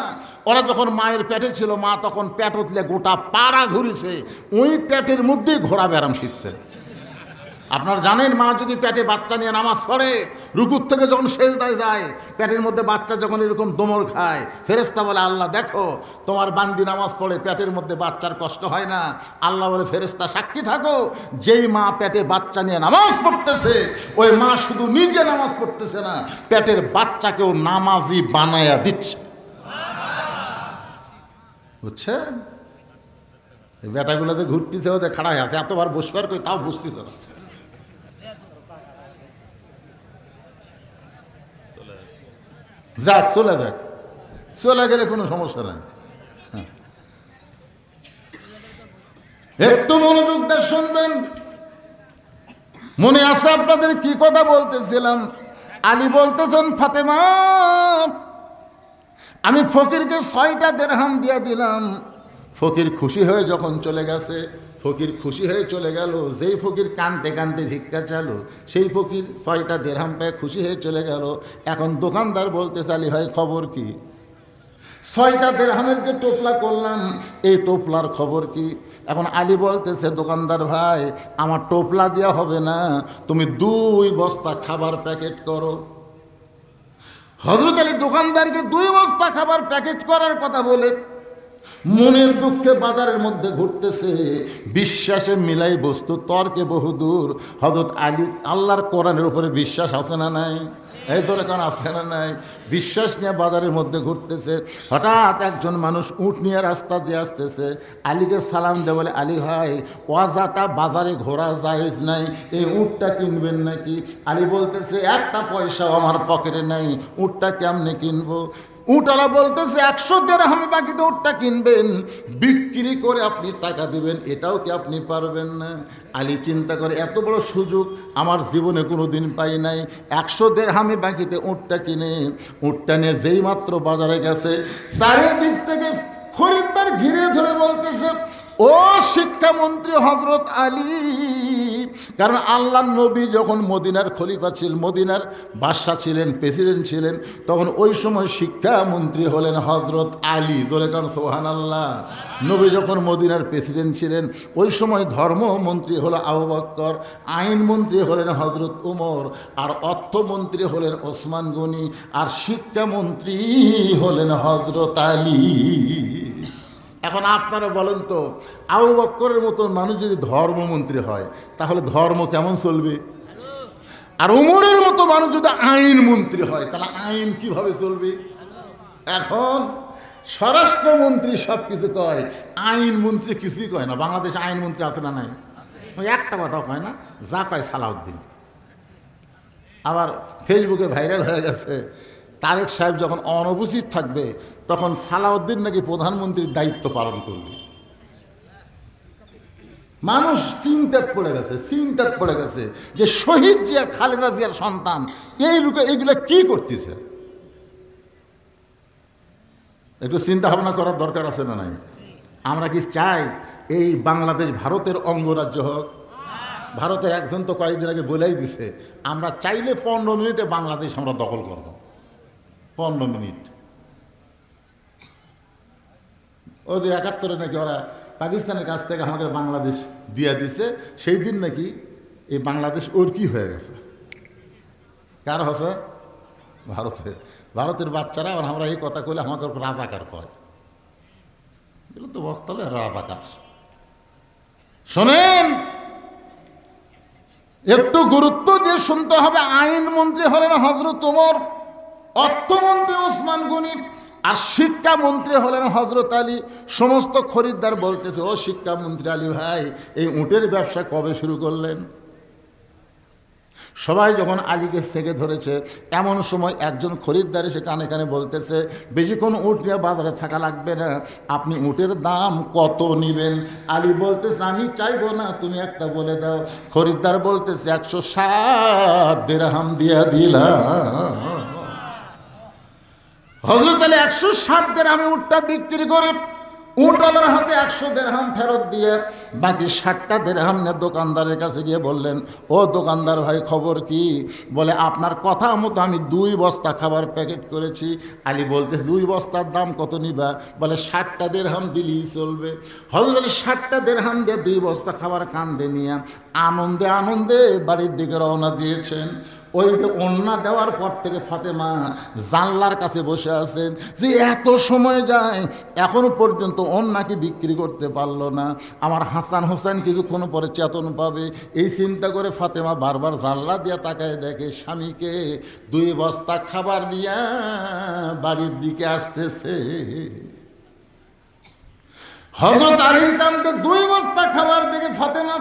ওরা যখন মায়ের পেটে ছিল, মা তখন পেট উঠলে গোটা পাড়া ঘুরেছে, ওই পেটের মধ্যেই ঘোরা ব্যারাম শিখছে। আপনারা জানেন, মা যদি পেটে বাচ্চা নিয়ে নামাজ পড়ে, রুকুর থেকে যখন সেজদায় যায়, পেটের মধ্যে বাচ্চা যখন এরকম দোমড় খায়, ফেরেশতা বলে আল্লাহ দেখো তোমার বান্দি নামাজ পড়ে, পেটের মধ্যে বাচ্চার কষ্ট হয় না। আল্লাহ বলে ফেরেশতা সাক্ষী থাকো, যেই মা পেটে বাচ্চা নিয়ে নামাজ পড়তেছে ওই মা শুধু নিজে নামাজ পড়তেছে না, পেটের বাচ্চাকেও নামাজি বানায়া দিচ্ছে। বুঝছেন? এই বেটাগুলোতে ঘুরতেছে, ওদের খাড়াই আছে, এতবার বসবার করে তাও বুঝতেছে না। যাক, চলে যাক, চলে গেলে কোনো সমস্যা নাই। একটু মনোযোগ দিয়ে শুনবেন। মনে আছে আপনাদের কি কথা বলতেছিলাম? আলী বলতেছেন ফাতেমা, আমি ফকিরকে 6টা দিরহাম দিয়ে দিলাম। ফকির খুশি হয়ে যখন চলে গেছে, ফকির খুশি হয়ে চলে গেল। যেই ফকির কানতে কানতে ভিক্ষা চালো, সেই ফকির 6টা দিরহাম পেয়ে খুশি হয়ে চলে গেল। এখন দোকানদার বলতে চালি হয় খবর কি? 6টা দিরহামের যে টোপলা করলাম, এই টোপলার খবর কি? এখন আলী বলতেছে দোকানদার ভাই, আমার টোপলা দেওয়া হবে না, তুমি 2 বস্তা খাবার প্যাকেট করো। হযরত আলী দোকানদারকে 2 বস্তা খাবার প্যাকেট করার কথা বলে মনের দুঃখে বাজারের মধ্যে ঘুরতেছে, বিশ্বাসে মিলাই বস্তু তর্কে বহুদূর। হযরত আলী আল্লাহর কোরআনের উপরে বিশ্বাস আছে না নাই? এই ধরে কারণ আছে না নাই? বিশ্বাস নিয়ে বাজারের মধ্যে ঘুরতেছে, হঠাৎ একজন মানুষ উট নিয়ে রাস্তা দিয়ে আসতেছে। আলীকে সালাম দেয়, বলে আলী ভাই, ওয়াজাতা বাজারে ঘোরা জায়েজ নাই, এই উটটা কিনবেন নাকি? আলী বলতেছে একটা পয়সাও আমার পকেটে নাই, উটটা কেমনে কিনবো? উটওয়ালা বলতেছে 100 দিরহাম বাকিতে উটটা কিনবেন, বিক্রি করে আপনি টাকা দিবেন, এটাও কি আপনি পারবেন না? আলী চিন্তা করে এত বড় সুযোগ আমার জীবনে কোনো দিন পাই নাই। 100 দিরহামে বাকিতে উটটা কিনে, উটটা নিয়ে যেই মাত্র বাজারে গেছে, চারিদিক থেকে খরিদ্দার ঘিরে ধরে বলতেছে, ও শিক্ষামন্ত্রী হযরত আলী। কারণ আল্লাহর নবী যখন মদিনার খলিফা ছিলেন, মদিনার বাদশা ছিলেন, প্রেসিডেন্ট ছিলেন, তখন ওই সময় শিক্ষামন্ত্রী হলেন হযরত আলী। ধরে কারণ সুবহানাল্লাহ। নবী যখন মদিনার প্রেসিডেন্ট ছিলেন, ওই সময় ধর্মমন্ত্রী হলো আবু বকর, আইনমন্ত্রী হলেন হযরত উমর, আর অর্থমন্ত্রী হলেন ওসমান গনি, আর শিক্ষামন্ত্রী হলেন হযরত আলী। এখন আপনারা বলেন তো, আবু বকরের মতন মানুষ যদি ধর্মমন্ত্রী হয় তাহলে ধর্ম কেমন চলবে? আর উমরের মতো মানুষ যদি আইনমন্ত্রী হয় তাহলে আইন কিভাবে চলবে? এখন স্বরাষ্ট্রমন্ত্রী সব কিছু কয়, আইনমন্ত্রী কিছুই কয় না। বাংলাদেশে আইনমন্ত্রী আছে না নাই? ওই একটা কথাও কয় না, যা কয় সালাউদ্দিন। আবার ফেসবুকে ভাইরাল হয়ে গেছে, তারেক সাহেব যখন অনুপস্থিত থাকবে তখন সালাউদ্দিন নাকি প্রধানমন্ত্রীর দায়িত্ব পালন করবে। মানুষ চিন্তাত পড়ে গেছে যে শহীদ জিয়া, খালেদা জিয়ার সন্তান, এই লোকে এইগুলা কি করতেছে। একটু চিন্তা ভাবনা করার দরকার আছে না নাই? আমরা কি চাই এই বাংলাদেশ ভারতের অঙ্গরাজ্য হোক? ভারতের একজন তো কয়েকদিন আগে বলেই দিছে, আমরা চাইলে 15 মিনিটে বাংলাদেশ আমরা দখল করব। 15 মিনিট। ও যে 71-এ নাকি ওরা পাকিস্তানের কাছ থেকে আমাদের বাংলাদেশ দিয়ে দিছে, সেই দিন নাকি এই বাংলাদেশ ওর কি হয়ে গেছে। কার হচ্ছে? ভারতের বাচ্চারা। আর আমরা এই কথা কইলে আমাকে রাজাকার কয়, এগুলো তো বক্তলে রাজাকার। শোনেন, একটু গুরুত্ব দিয়ে শুনতে হবে। আইনমন্ত্রী হলেন হযরত ওমর, অর্থমন্ত্রী ওসমান গনি, আর শিক্ষামন্ত্রী হলেন হযরত আলী। সমস্ত খরিদ্দার বলতেছে, ও শিক্ষামন্ত্রী আলী ভাই, এই উটের ব্যবসা কবে শুরু করলেন? সবাই যখন আলীকে সেকে ধরেছে, এমন সময় একজন খরিদ্দার এসে কানে কানে বলতেছে, বেশিক্ষণ উট নিয়ে বাজারে থাকা লাগবে না, আপনি উটের দাম কত নেবেন? আলী বলতেছে, আমি চাইবো না, তুমি একটা বলে দাও। খরিদ্দার বলতেছে, 160 দিরহাম দিয়া দিলাম। হযরত আলী 160 দিরহামে উটটা বিক্রি করে উটওয়ালার হাতে 100 দিরহাম ফেরত দিয়ে বাকি 60টা দিরহাম নিয়ে দোকানদারের কাছে গিয়ে বললেন, ও দোকানদার ভাই, খবর কি? বলে, আপনার কথা মতো আমি 2 বস্তা খাবার প্যাকেট করেছি। আলী বলতে, 2 বস্তার দাম কত নিবা? বলে, 60টা দিরহাম দিলেই চলবে। হযরত আলী 60টা দিরহাম দিয়ে 2 বস্তা খাবার কান্দে নিয়ে আনন্দে আনন্দে বাড়ির দিকে রওনা দিয়েছেন। ওই যে ওন্না দেওয়ার পর থেকে ফাতেমা জানলার কাছে বসে আছেন, যে এত সময় যায় এখনো পর্যন্ত ওন্নাকে বিক্রি করতে পারলো না, আমার হাসান হোসেন কিছুক্ষণ পরে চেতন পাবে, এই চিন্তা করে ফাতেমা বারবার জানলা দিয়ে তাকায় দেখে স্বামীকে 2 বস্তা খাবার নিয়ে বাড়ির দিকে আসতেছে। হযরত আলীর কান্দে 2 বস্তা খাবার দেখে ফাতেমা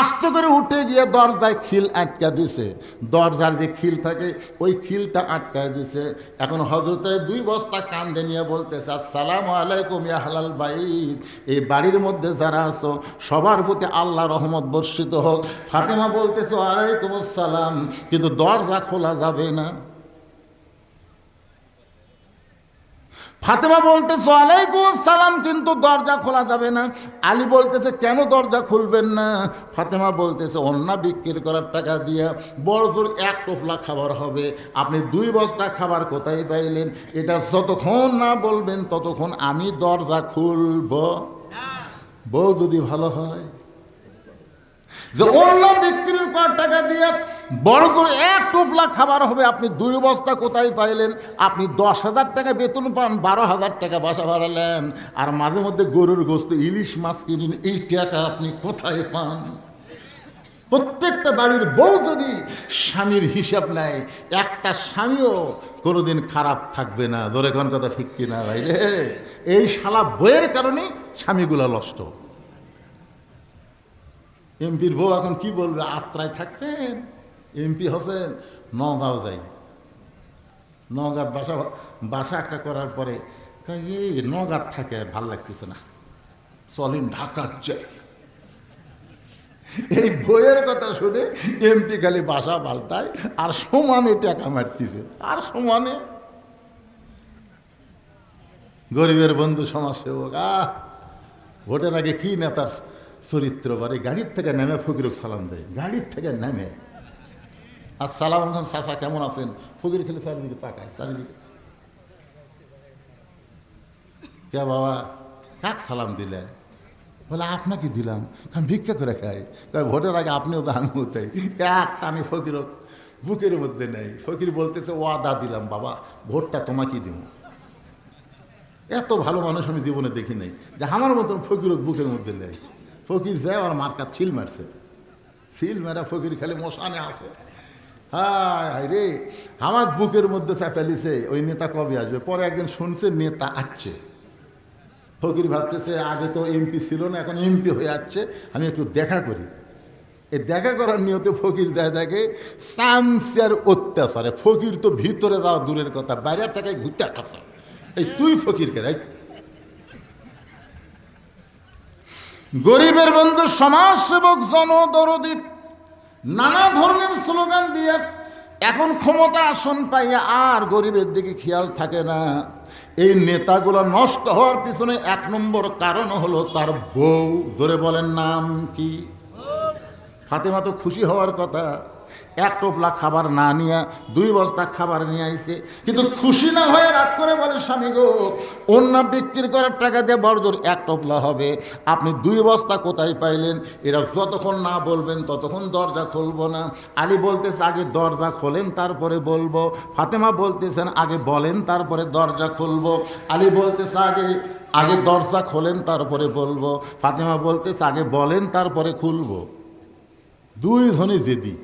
আস্তে করে উঠে গিয়ে দরজায় খিল আটকা দিছে। দরজার যে খিল থাকে ওই খিলটা আটকায় দিছে। এখন হযরত 2 বস্তা কান্দে নিয়ে বলতেছে, আসসালামু আলাইকুম ইয়া আহলাল বাইত, এই বাড়ির মধ্যে যারা আছো সবার প্রতি আল্লাহ রহমত বর্ষিত হোক। ফাতেমা বলতেছে, ওয়ালাইকুম আসসালাম, কিন্তু দরজা খোলা যাবে না। ফাতেমা বলতেছে, ওয়ালাইকুম আসসালাম, কিন্তু দরজা খোলা যাবে না। আলী বলতেছে, কেন দরজা খুলবেন না? ফাতেমা বলতেছে, ওন্না বিক্রি করার টাকা দিয়া বড় জোর 1 টোপলা খাবার হবে, আপনি 2 বস্তা খাবার কোথায় পাইলেন? এটা যতক্ষণ না বলবেন ততক্ষণ আমি দরজা খুলব। বউ যদি ভালো হয়, যে অন্য বিক্রির পর টাকা দিয়ে বড় জোর 1 টোপলা খাবার হবে, আপনি 2 বস্তা কোথায় পাইলেন? আপনি 10,000 টাকা বেতন পান, 12,000 টাকা বাসা ভাড়ালেন, আর মাঝে মধ্যে গরুর গোস্ত ইলিশ মাছ কিনেন, এই টাকা আপনি কোথায় পান? প্রত্যেকটা বাড়ির বউ যদি স্বামীর হিসাব নেয়, একটা স্বামীও কোনোদিন খারাপ থাকবে না। ধরে কোন কথা ঠিক কিনা ভাই রে? এই শালা বইয়ের কারণে স্বামীগুলা নষ্ট। এমপির বউ এখন কি বলবে? আত্রায় থাকবেন, এমপি হোসেন নগাঁও যাই, নগাঁর বাসা একটা করার পরে এই নগাঁর থাকে ভাল লাগতেছে না, চলেন ঢাকার যাই। এই বইয়ের কথা শুনে এমপি খালি বাসা পাল্টায় আর সমানে টাকা মারতেছে, আর সমানে। গরিবের বন্ধু সমাজসেবক ভোটের আগে কি নেতার চরিত্র বারে, গাড়ির থেকে নেমে ফকিরকে সালাম দেয়, গাড়ির থেকে নেমে। আর সালাম আলাইকুম চাচা কেমন আছেন? ফকির খেলে চারিদিকে তাকায়, চারিদিকে। কে বাবা, কাক সালাম দিলে? বলে আপনাকে দিলাম, আমি ভিক্ষা করে খাই। ভোটের আগে আপনিও তো আমিও তাই। একটা আমি ফকির বুকের মধ্যে নেই। ফকির বলতেছে ওয়াদা দিলাম বাবা, ভোটটা তোমাকেই দিব। এত ভালো মানুষ আমি জীবনে দেখি নাই যে আমার মতন ফকির বুকের মধ্যে নেই। ফকির যায় আর মার্কাত ছিল মারছে, ছিল মেরা ফকির খালি মশানে আসে। হায় রে, আমার বুকের মধ্যে চাপালিছে ওই নেতা কবে আসবে। পরে একদিন শুনছে নেতা আসছে, ফকির ভাবতেছে আগে তো এমপি ছিল না, এখন এমপি হয়ে যাচ্ছে, আমি একটু দেখা করি। এই দেখা করার নিয়তে ফকির যায়, দেখে সামসের অত্যাচারে ফকির তো ভিতরে যাওয়া দূরের কথা, বাইরে থেকে ঘুরতে আসছে। এই তুই ফকিরকে রাখ। গরিবের বন্ধু সমাজসেবক জনদরদী নানা ধরনের স্লোগান দিয়ে এখন ক্ষমতা আসন পাইয়া আর গরিবের দিকে খেয়াল থাকে না। এই নেতাগুলো নষ্ট হওয়ার পিছনে 1 নম্বর কারণ হলো তার বউ। ধরে বলেন নাম কি? ফাতেমা তো খুশি হওয়ার কথা, 1 টোপলা খাবার না নিয়ে 2 বস্তা খাবার নিয়ে আইছে, কিন্তু খুশি না হয়ে রাগ করে বলে স্বামী গো, অন্য বিক্রি করার টাকা দিয়ে বড়জোর 1 টোপলা হবে, আপনি 2 বস্তা কোথায় পাইলেন? এরা যতক্ষণ না বলবেন ততক্ষণ দরজা খুলবো না। আলী বলতেছে আগে দরজা খোলেন তারপরে বলবো। ফাতেমা বলতেছেন আগে বলেন তারপরে দরজা খুলবো। আলী বলতেছে আগে দরজা খোলেন তারপরে বলবো। ফাতেমা বলতেছে আগে বলেন তারপরে খুলবো। 2 জনই জেদি।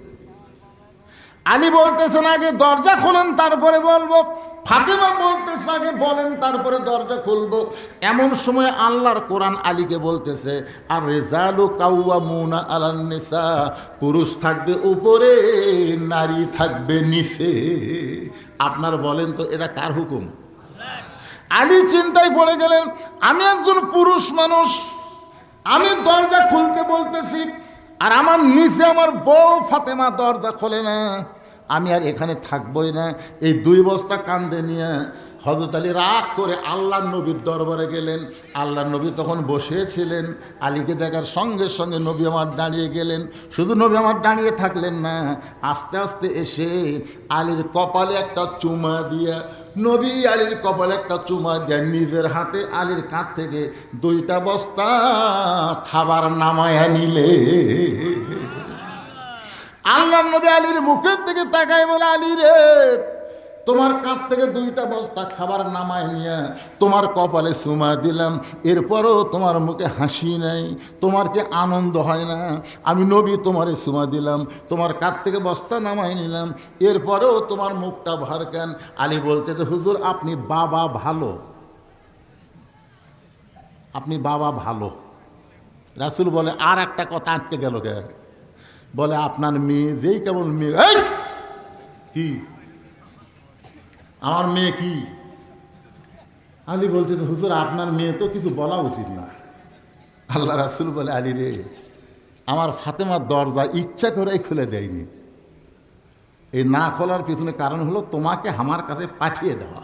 আলী বলতেছেন আগে দরজা খোলেন তারপরে বলবো। ফাতেমা বলতেছে আগে বলেন তারপরে দরজা খুলবো। এমন সময় আল্লাহর কোরআন আলীকে বলতেছে আর রিজালু কাওয়ামুনা আলান নিসা, পুরুষ থাকবে উপরে, নারী থাকবে নিচে। আপনার বলেন তো এটা কার হুকুম? আলী চিন্তায় পড়ে গেলেন, আমি একজন পুরুষ মানুষ, আমি দরজা খুলতে বলতেছি, আর আমার নিচে আমার বউ ফাতেমা দরজা খোলে না, আমি আর এখানে থাকবই না। এই 2 বস্তা কান্দে নিয়ে হযরত আলী রাগ করে আল্লাহর নবীর দরবারে গেলেন। আল্লাহর নবী তখন বসেছিলেন। আলীকে দেখার সঙ্গে সঙ্গে নবী আমার দাঁড়িয়ে গেলেন। শুধু নবী আমার দাঁড়িয়ে থাকলেন না, আস্তে আস্তে এসে আলীর কপালে একটা চুমা দিয়া, নবী আলীর কপালে একটা চুমা দিয়ে নিজের হাতে আলীর কাঁধ থেকে 2টা বস্তা খাবার নামায়া নিলে। আল্লাহ নবী আলীর মুখের দিকে তাকায় বলে আলী রে, তোমার কাঁধ থেকে 2টা বস্তা খাবার নামায় নিয়ে তোমার কপালে চুমা দিলাম, এরপরও তোমার মুখে হাসি নাই, তোমার কি আনন্দ হয় না? আমি নবী তোমারে চুমা দিলাম, তোমার কাঁধ থেকে বস্তা নামাই নিলাম, এরপরেও তোমার মুখটা ভার কেন? আলী বলতে তো হুজুর আপনি বাবা ভালো, আপনি বাবা ভালো। রাসূল বলে আর একটা কথা আটকে গেল কে? বলে আপনার মেয়ে যেই কেবল মেয়ে। কি আমার মেয়ে কি? আলী বলতে তো হুজুর আপনার মেয়ে তো কিছু বলা উচিত না। আল্লাহ রাসূল বলে আলী রে, আমার ফাতেমার দরজা ইচ্ছা করেই খুলে দেয়নি, এই না খোলার পিছনে কারণ হলো তোমাকে আমার কাছে পাঠিয়ে দেওয়া।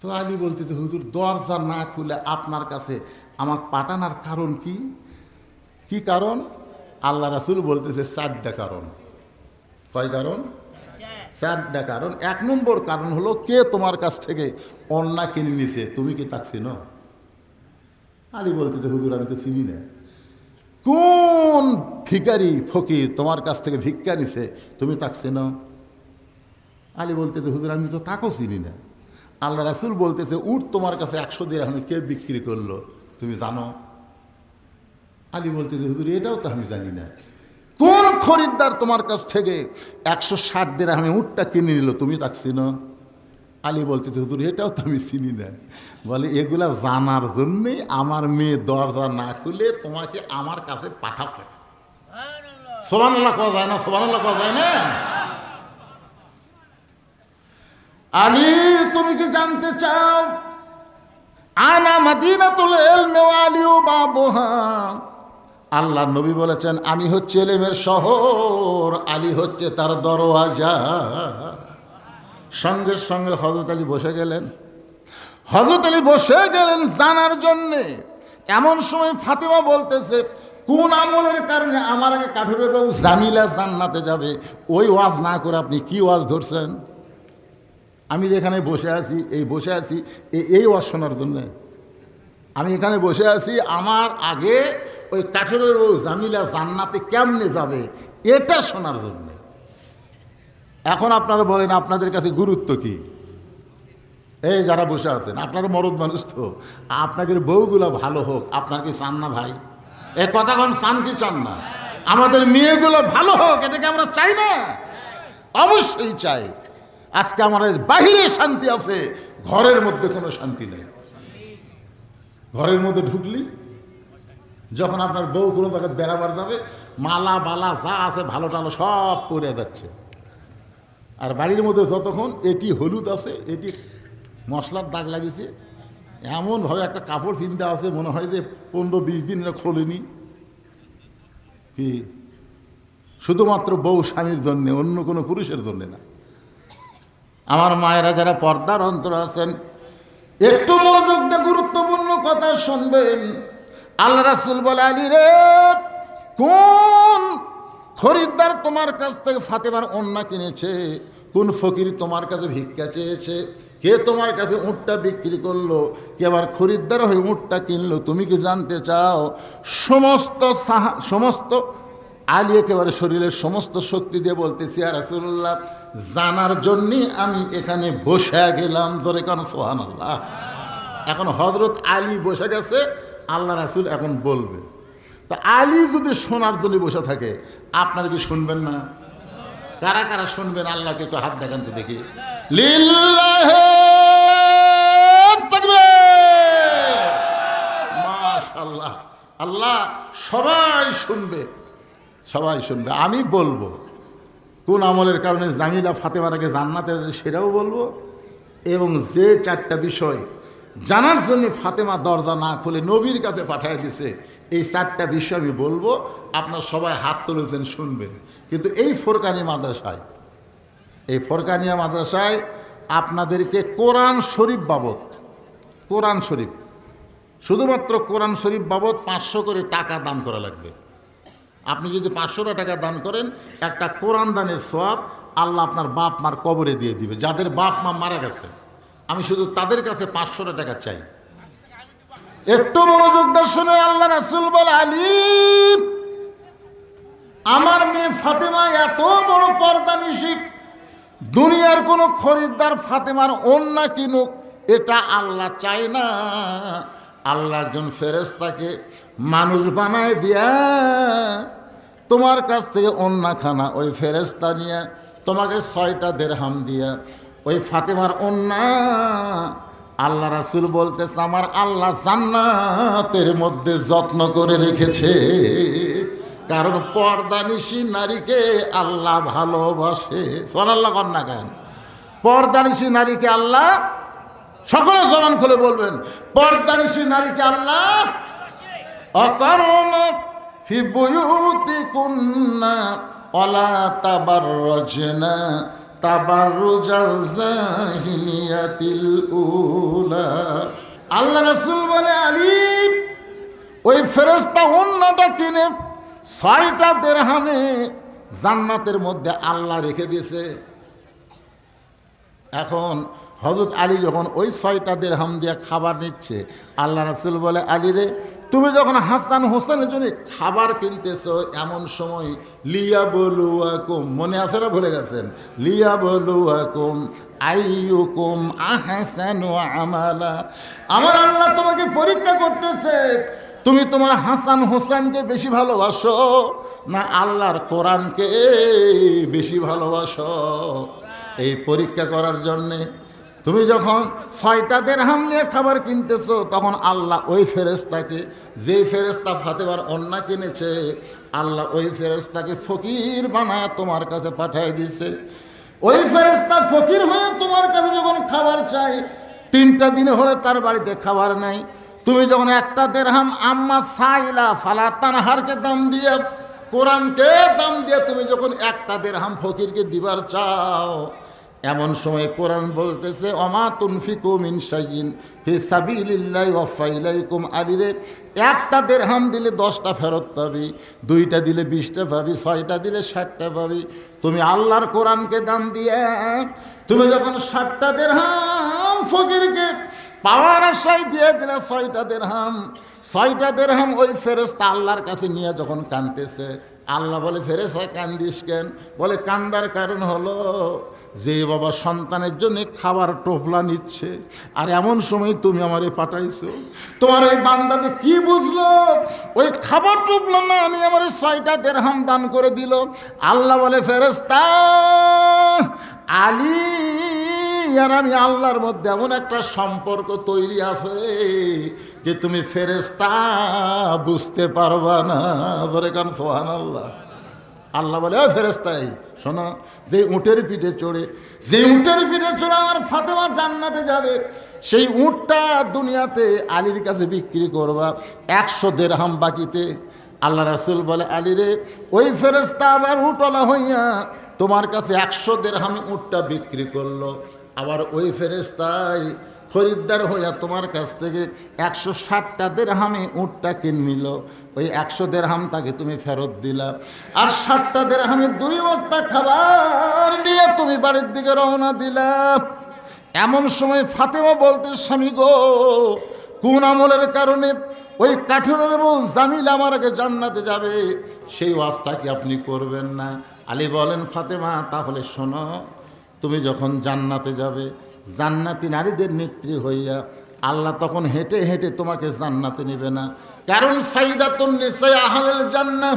তো আলী বলতে তো হুজুর দরজা না খুলে আপনার কাছে আমার পাঠানোর কারণ কি? কি কারণ? আল্লাহ রাসূল বলতেছে 4টা কারণ। কয় কারণ? 4টা কারণ। 1 নম্বর কারণ হলো কে তোমার কাছ থেকে অন্যায় কিনে নিছে, তুমি কি তাক চিনো? আলী বলছে যে হুজুর আমি তো চিনি না। কোন ভিখারি ফকির তোমার কাছ থেকে ভিক্ষা নিছে তুমি তাকে চেনো? আলী বলতেছে হুজুর আমি তো তাকেও চিনি না। আল্লাহ রাসূল বলতেছে উট তোমার কাছে 100 দিরহামে কে বিক্রি করলো তুমি জানো? আলী বলতেছে হুজুর এটাও তো আমি জানি না। কোন খরিদ্দার তোমার কাছ থেকে 160 দিরহামে উটটা কিনে নিল তুমি তাকে চিনো? আলী বলতেছে হুজুর এটাও তো আমি চিনি না। বলে এগুলা জানার জন্যেই আমার মেয়ে দরজা না খুলে তোমাকে আমার কাছে পাঠাচ্ছে। সুবহানাল্লাহ কওয়া যায় না? সুবহানাল্লাহ কওয়া যায় না? আলী তুমি কি জানতে চাও? আনা মাদিনাতুল ইলমি ওয়া আলিউ বাবুহা। আল্লাহ নবী বলেছেন আমি হচ্ছে ইলমের শহর, আলী হচ্ছে তার দরওয়াজা। সঙ্গে সঙ্গে হযরত আলী বসে গেলেন। হযরত আলী বসে গেলেন জানার জন্যে। এমন সময় ফাতেমা বলতেছে কোন আমলের কারণে আমার আগে কাঠুরে বাবু জামিলা জান্নাতে যাবে? ওই ওয়াজ না করে আপনি কি ওয়াজ ধরছেন? আমি যেখানে বসে আছি এই ওয়াজ শোনার জন্যে। আমি এখানে বসে আছি আমার আগে ওই কাঠুরের বাবু জামিলা জান্নাতে কেমনে যাবে এটা শোনার জন্যে। এখন আপনারা বলেন আপনাদের কাছে গুরুত্ব কি? এই যারা বসে আছেন আপনারা মরদ মানুষ, তো আপনাদের বউগুলো ভালো হোক আপনার কি চান না ভাই? এ কথা কোন চান কি চান না? আমাদের মেয়েগুলো ভালো হোক এটাকে আমরা চাই না? অবশ্যই চাই। আজকে আমাদের বাহিরে শান্তি আছে, ঘরের মধ্যে কোনো শান্তি নেই। ঘরের মধ্যে ঢুকলি যখন আপনার বউ কোনো জায়গায় বেড়াবার যাবে মালা বালা যা আছে ভালো টালো সব পরে যাচ্ছে। আর বাড়ির মধ্যে যতক্ষণ এটি হলুদ আছে এটি মশলার দাগ লাগিয়েছে, এমনভাবে একটা কাপড় কিনতে আছে মনে হয় যে 15-20 দিন খোলেনি। কি শুধুমাত্র বউ স্বামীর জন্যে, অন্য কোনো পুরুষের জন্যে না। আমার মায়েরা যারা পর্দার অন্তর আছেন একটু মনোযোগ দিয়ে গুরুত্বপূর্ণ কথা শুনবেন। আল্লাহ রাসূল বলে আলী রে কোন খরিদ্দার তোমার কাছ থেকে ফাতেমার ওন্না কিনেছে? কোন ফকির তোমার কাছে ভিক্ষা চেয়েছে? কে তোমার কাছে উটটা বিক্রি করলো? কে আবার খরিদ্দার হয়ে উটটা কিনলো? তুমি কি জানতে চাও? সমস্ত আলী একেবারে শরীরের সমস্ত শক্তি দিয়ে বলতেছি ইয়া রাসূলুল্লাহ জানার জন্যই আমি এখানে বসে গেলাম। ধরে কেন সুবহানাল্লাহ। এখন হযরত আলী বসে গেছে, আল্লাহ রাসূল এখন বলবে। তা আলী যদি শোনার জন্য বসে থাকে আপনারা কি শুনবেন না? কারা কারা শুনবেন আল্লাহকে একটু হাত দেখান তো দেখি। লিল্লাহি তাকবীর। মাশাআল্লাহ। আল্লাহ সবাই শুনবে, সবাই শুনবে। আমি বলবো কোন আমলের কারণে জামিলা ফাতেমার আগে জান্নাতে সেটাও বলবো, এবং যে 4টা বিষয় জানার জন্য ফাতেমা দরজা না খুলে নবীর কাছে পাঠিয়ে দিছে এই 4টা বিষয় আমি বলবো। আপনার সবাই হাত তুলেছেন শুনবেন। কিন্তু এই ফোরকানিয়া মাদ্রাসায় আপনাদেরকে কোরআন শরীফ বাবদ, কোরআন শরীফ শুধুমাত্র কোরআন শরীফ বাবদ 500 করে টাকা দান করা লাগবে। আপনি যদি 500 টাকা দান করেন একটা কোরআন দানের সওয়াব আল্লাহ আপনার বাপ মার কবরে দিয়ে দিবে। যাদের বাপ মা মারা গেছে আমি শুধু তাদের কাছে 500 টাকা চাই। একটু মনোযোগ দিয়ে শুনে আল্লাহ রাসূল বলে আলী আমার মেয়ে ফাতেমা এত বড় পর্দানিশী, দুনিয়ার কোন খরিদ্দার ফাতেমার ওন্না কিনুক এটা আল্লাহ চায় না। আল্লাহ একজন ফেরেশতাকে মানুষ বানায় দিয়া তোমার কাছ থেকে ওন্না খানা ওই ফেরেশতা নিয়ে তোমাকে 6টা দিরহাম দিয়া ওই ফাতেমার ওন্না আল্লাহ রাসূল বলতেছে আমার আল্লাহ জান্নাতের মধ্যে যত্ন করে রেখেছে। কারণ পর্দানিশী নারীকে আল্লাহ ভালোবাসে। সুবহানাল্লাহ কন্যা গান। পর্দানিশী নারীকে আল্লাহ, সকলে জবান খুলে বলবেন, পর্দানিশী নারীকে আল্লাহ অকারণা ফি বুয়ুতিকুন্না ওয়ালা তাবাররাজনা তাবাররুজাল জাহিলিয়াতিল উলা। আল্লাহ রাসূল বলে আলী ওই ফেরেশতা ওন্নাটা কিনে 6টা দিরহামে জান্নাতের মধ্যে আল্লাহ রেখে দিয়েছে। এখন হযরত আলী যখন ওই 6টা দিরহাম দিয়ে খাবার নিচ্ছে, আল্লাহ রাসূল বলে, আলী রে, তুমি যখন হাসান হোসেনের জন্য খাবার কিনতেছো, এমন সময় লিয়াবলুয়াকুম, মনে আছে না ভুলে গেছেন? লিয়াবলুয়াকুম আইয়ুকুম আহসানু আমালা, আমার আল্লাহ তোমাকে পরীক্ষা করতেছে, তুমি তোমার হাসান হোসেনকে বেশি ভালোবাসো না আল্লাহর কোরআনকে বেশি ভালোবাসো। এই পরীক্ষা করার জন্যে তুমি যখন 6টা দিরহাম নিয়ে খাবার কিনতেছো, তখন আল্লাহ ওই ফেরেশতাকে, যেই ফেরেশতা ফাতেমার ওন্না কিনেছে, আল্লাহ ওই ফেরেশতাকে ফকির বানায় তোমার কাছে পাঠিয়ে দিছে। ওই ফেরেশতা ফকির হয়ে তোমার কাছে যখন খাবার চাই, 3টা দিনে হলে তার বাড়িতে খাবার নাই, তুমি যখন 1টা দিরহাম আম্মা সাইলা ফালা তানহারকে দাম দিয়ে, কোরআনকে দাম দিয়ে তুমি যখন 1টা দিরহাম ফকিরকে দিবার চাও, এমন সময় কোরআন বলতেছে, ওমা তুনফিকু মিন শাইইন ফি সাবিলিল্লাহি ওয়াফা ইলাইকুম, আলী রে, 1টা দিরহাম দিলে 10টা ফেরত পাবি, 2টা দিলে 20টা পাবি, 6টা দিলে 60টা পাবি। তুমি আল্লাহর কোরআনকে দাম দিয়ে তুমি যখন 60টা দিরহাম ফকিরকে পাওয়ার আশায় দিয়ে দিলে 6টা দিরহাম ওই ফেরেশতা আল্লাহর কাছে নিয়ে যখন কাঁদতেছে, আল্লাহ বলে, ফেরেশতা কান্দিস কেন? বলে, কান্দার কারণ হলো যে বাবা সন্তানের জন্য খাবার টোপলা নিচ্ছে, আর এমন সময় তুমি আমারে পাঠাইছো, তোমার ওই বান্দাতে কি বুঝলো? ওই খাবার টোপলা না আমি আমার 6টা দিরহাম দান করে দিল। আল্লাহ বলে, ফেরেশতা, আলী আর আমি আল্লাহর মধ্যে এমন একটা সম্পর্ক তৈরি আছে যে তুমি ফেরেশতা বুঝতে পারবা না। ধরে কান সুবহানাল্লাহ। আল্লাহ বলে, ও ফেরেশতাই শোনো, যে উটের পিঠে চড়ে আমার ফাতেমা জান্নাতে যাবে, সেই উটটা দুনিয়াতে আলীর কাছে বিক্রি করবা 100 দিরহাম বাকিতে। আল্লাহ রাসূল বলে, আলী রে, ওই ফেরেশতা আবার উটওয়ালা হইয়া তোমার কাছে 100 দিরহামে উটটা বিক্রি করলো, আবার ওই ফেরেশতাই খরিদ্দার হইয়া তোমার কাছ থেকে 160টা দিরহামে উটটা কিনে নিল। ওই 100 দিরহাম তাকে তুমি ফেরত দিলা, আর 60টা দিরহামে 2 বস্তা খাবার নিয়ে তুমি বাড়ির দিকে রওনা দিলা। এমন সময় ফাতেমা বলতে, স্বামী গো, কোন আমলের কারণে ওই কাঠুরের বউ জামিলা আমার আগে জান্নাতে যাবে, সেই ওয়াজটা কি আপনি করবেন না? আলী বলেন, ফাতেমা তাহলে শোনো, তুমি যখন জান্নাতে যাবে, জান্নাতি নারীদের নেত্রী হইয়া আল্লাহ তখন হেঁটে হেঁটে তোমাকে জান্নাতে নেবে না, কারণ সাইয়্যিদাতুন নিসা আহলিল জান্নাহ,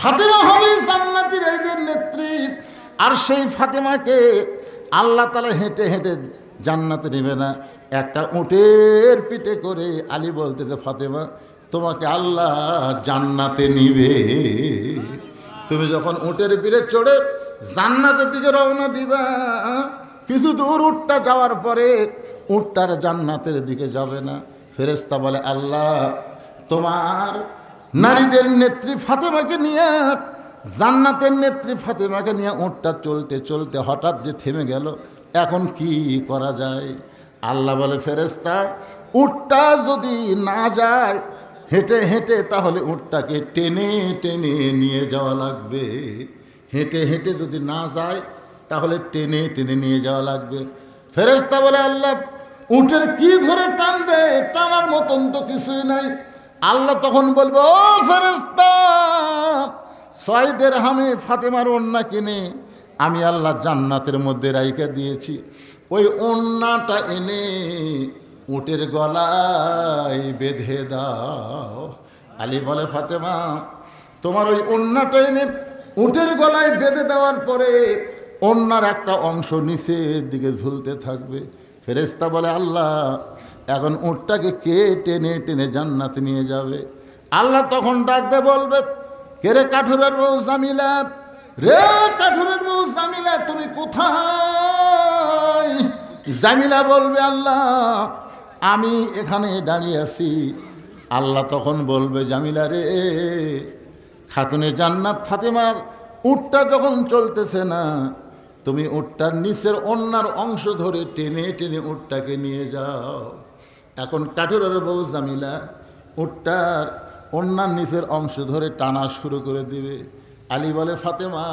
ফাতেমা হবে জান্নাতি নারীদের নেত্রী। আর সেই ফাতেমাকে আল্লাহ তাআলা হেঁটে হেঁটে জান্নাতে নেবে না, একটা উটের পিঠে করে। আলী বলতেছে, ফাতেমা তোমাকে আল্লাহ জান্নাতে নিবে। তুমি যখন উটের পিঠে চড়ে জান্নাতের দিকে রওনা দিবা, কিছু দূর উটটা যাওয়ার পরে উটটার জান্নাতের দিকে যাবে না। ফেরেশতা বলে, আল্লাহ তোমার নারীদের নেত্রী ফাতেমাকে নিয়ে, জান্নাতের নেত্রী ফাতেমাকে নিয়ে উটটা চলতে চলতে হঠাৎ যে থেমে গেল, এখন কি করা যায়? আল্লাহ বলে, ফেরেশতা, উটটা যদি না যায় হেঁটে হেঁটে, তাহলে উটটাকে টেনে টেনে নিয়ে যাওয়া লাগবে। হেঁটে হেঁটে যদি না যায়, তাহলে টেনে টেনে নিয়ে যাওয়া লাগবে। ফেরেশতা বলে, আল্লাহ উটের কি ধরে টানবে? টানার মতন তো কিছুই নাই। আল্লাহ তখন বলবে, ও ফেরেশতা, 6 দিরহামে ফাতেমার ওন্না কিনে আমি আল্লাহ জান্নাতের মধ্যে রাইখা দিয়েছি, ওই ওন্নাটা এনে উটের গলায় বেঁধে দাও। আলী বলে, ফাতেমা তোমার ওই ওন্নাটা এনে উটের গলায় বেঁধে দেওয়ার পরে ওন্নার একটা অংশ নিচের দিকে ঝুলতে থাকবে। ফেরেশতা বলে, আল্লাহ এখন উটটাকে কে টেনে টেনে জান্নাতে নিয়ে যাবে? আল্লাহ তখন ডাকতে বলবে, কে রে কাঠুরের বউ জামিলা, রে কাঠুরের বউ জামিলা, তুমি কোথায়? জামিলা বলবে, আল্লাহ আমি এখানে দাঁড়িয়ে আছি। আল্লাহ তখন বলবে, জামিলা রে, খাতুনে জান্নাত ফাতেমার উটটা যখন চলতেছে না, তুমি উটটার নিচের ওন্নার অংশ ধরে টেনে টেনে উটটাকে নিয়ে যাও। এখন কাঠুরের বউ জামিলা উটটার ওন্নার নিচের অংশ ধরে টানা শুরু করে দিবে। আলী বলে, ফাতেমা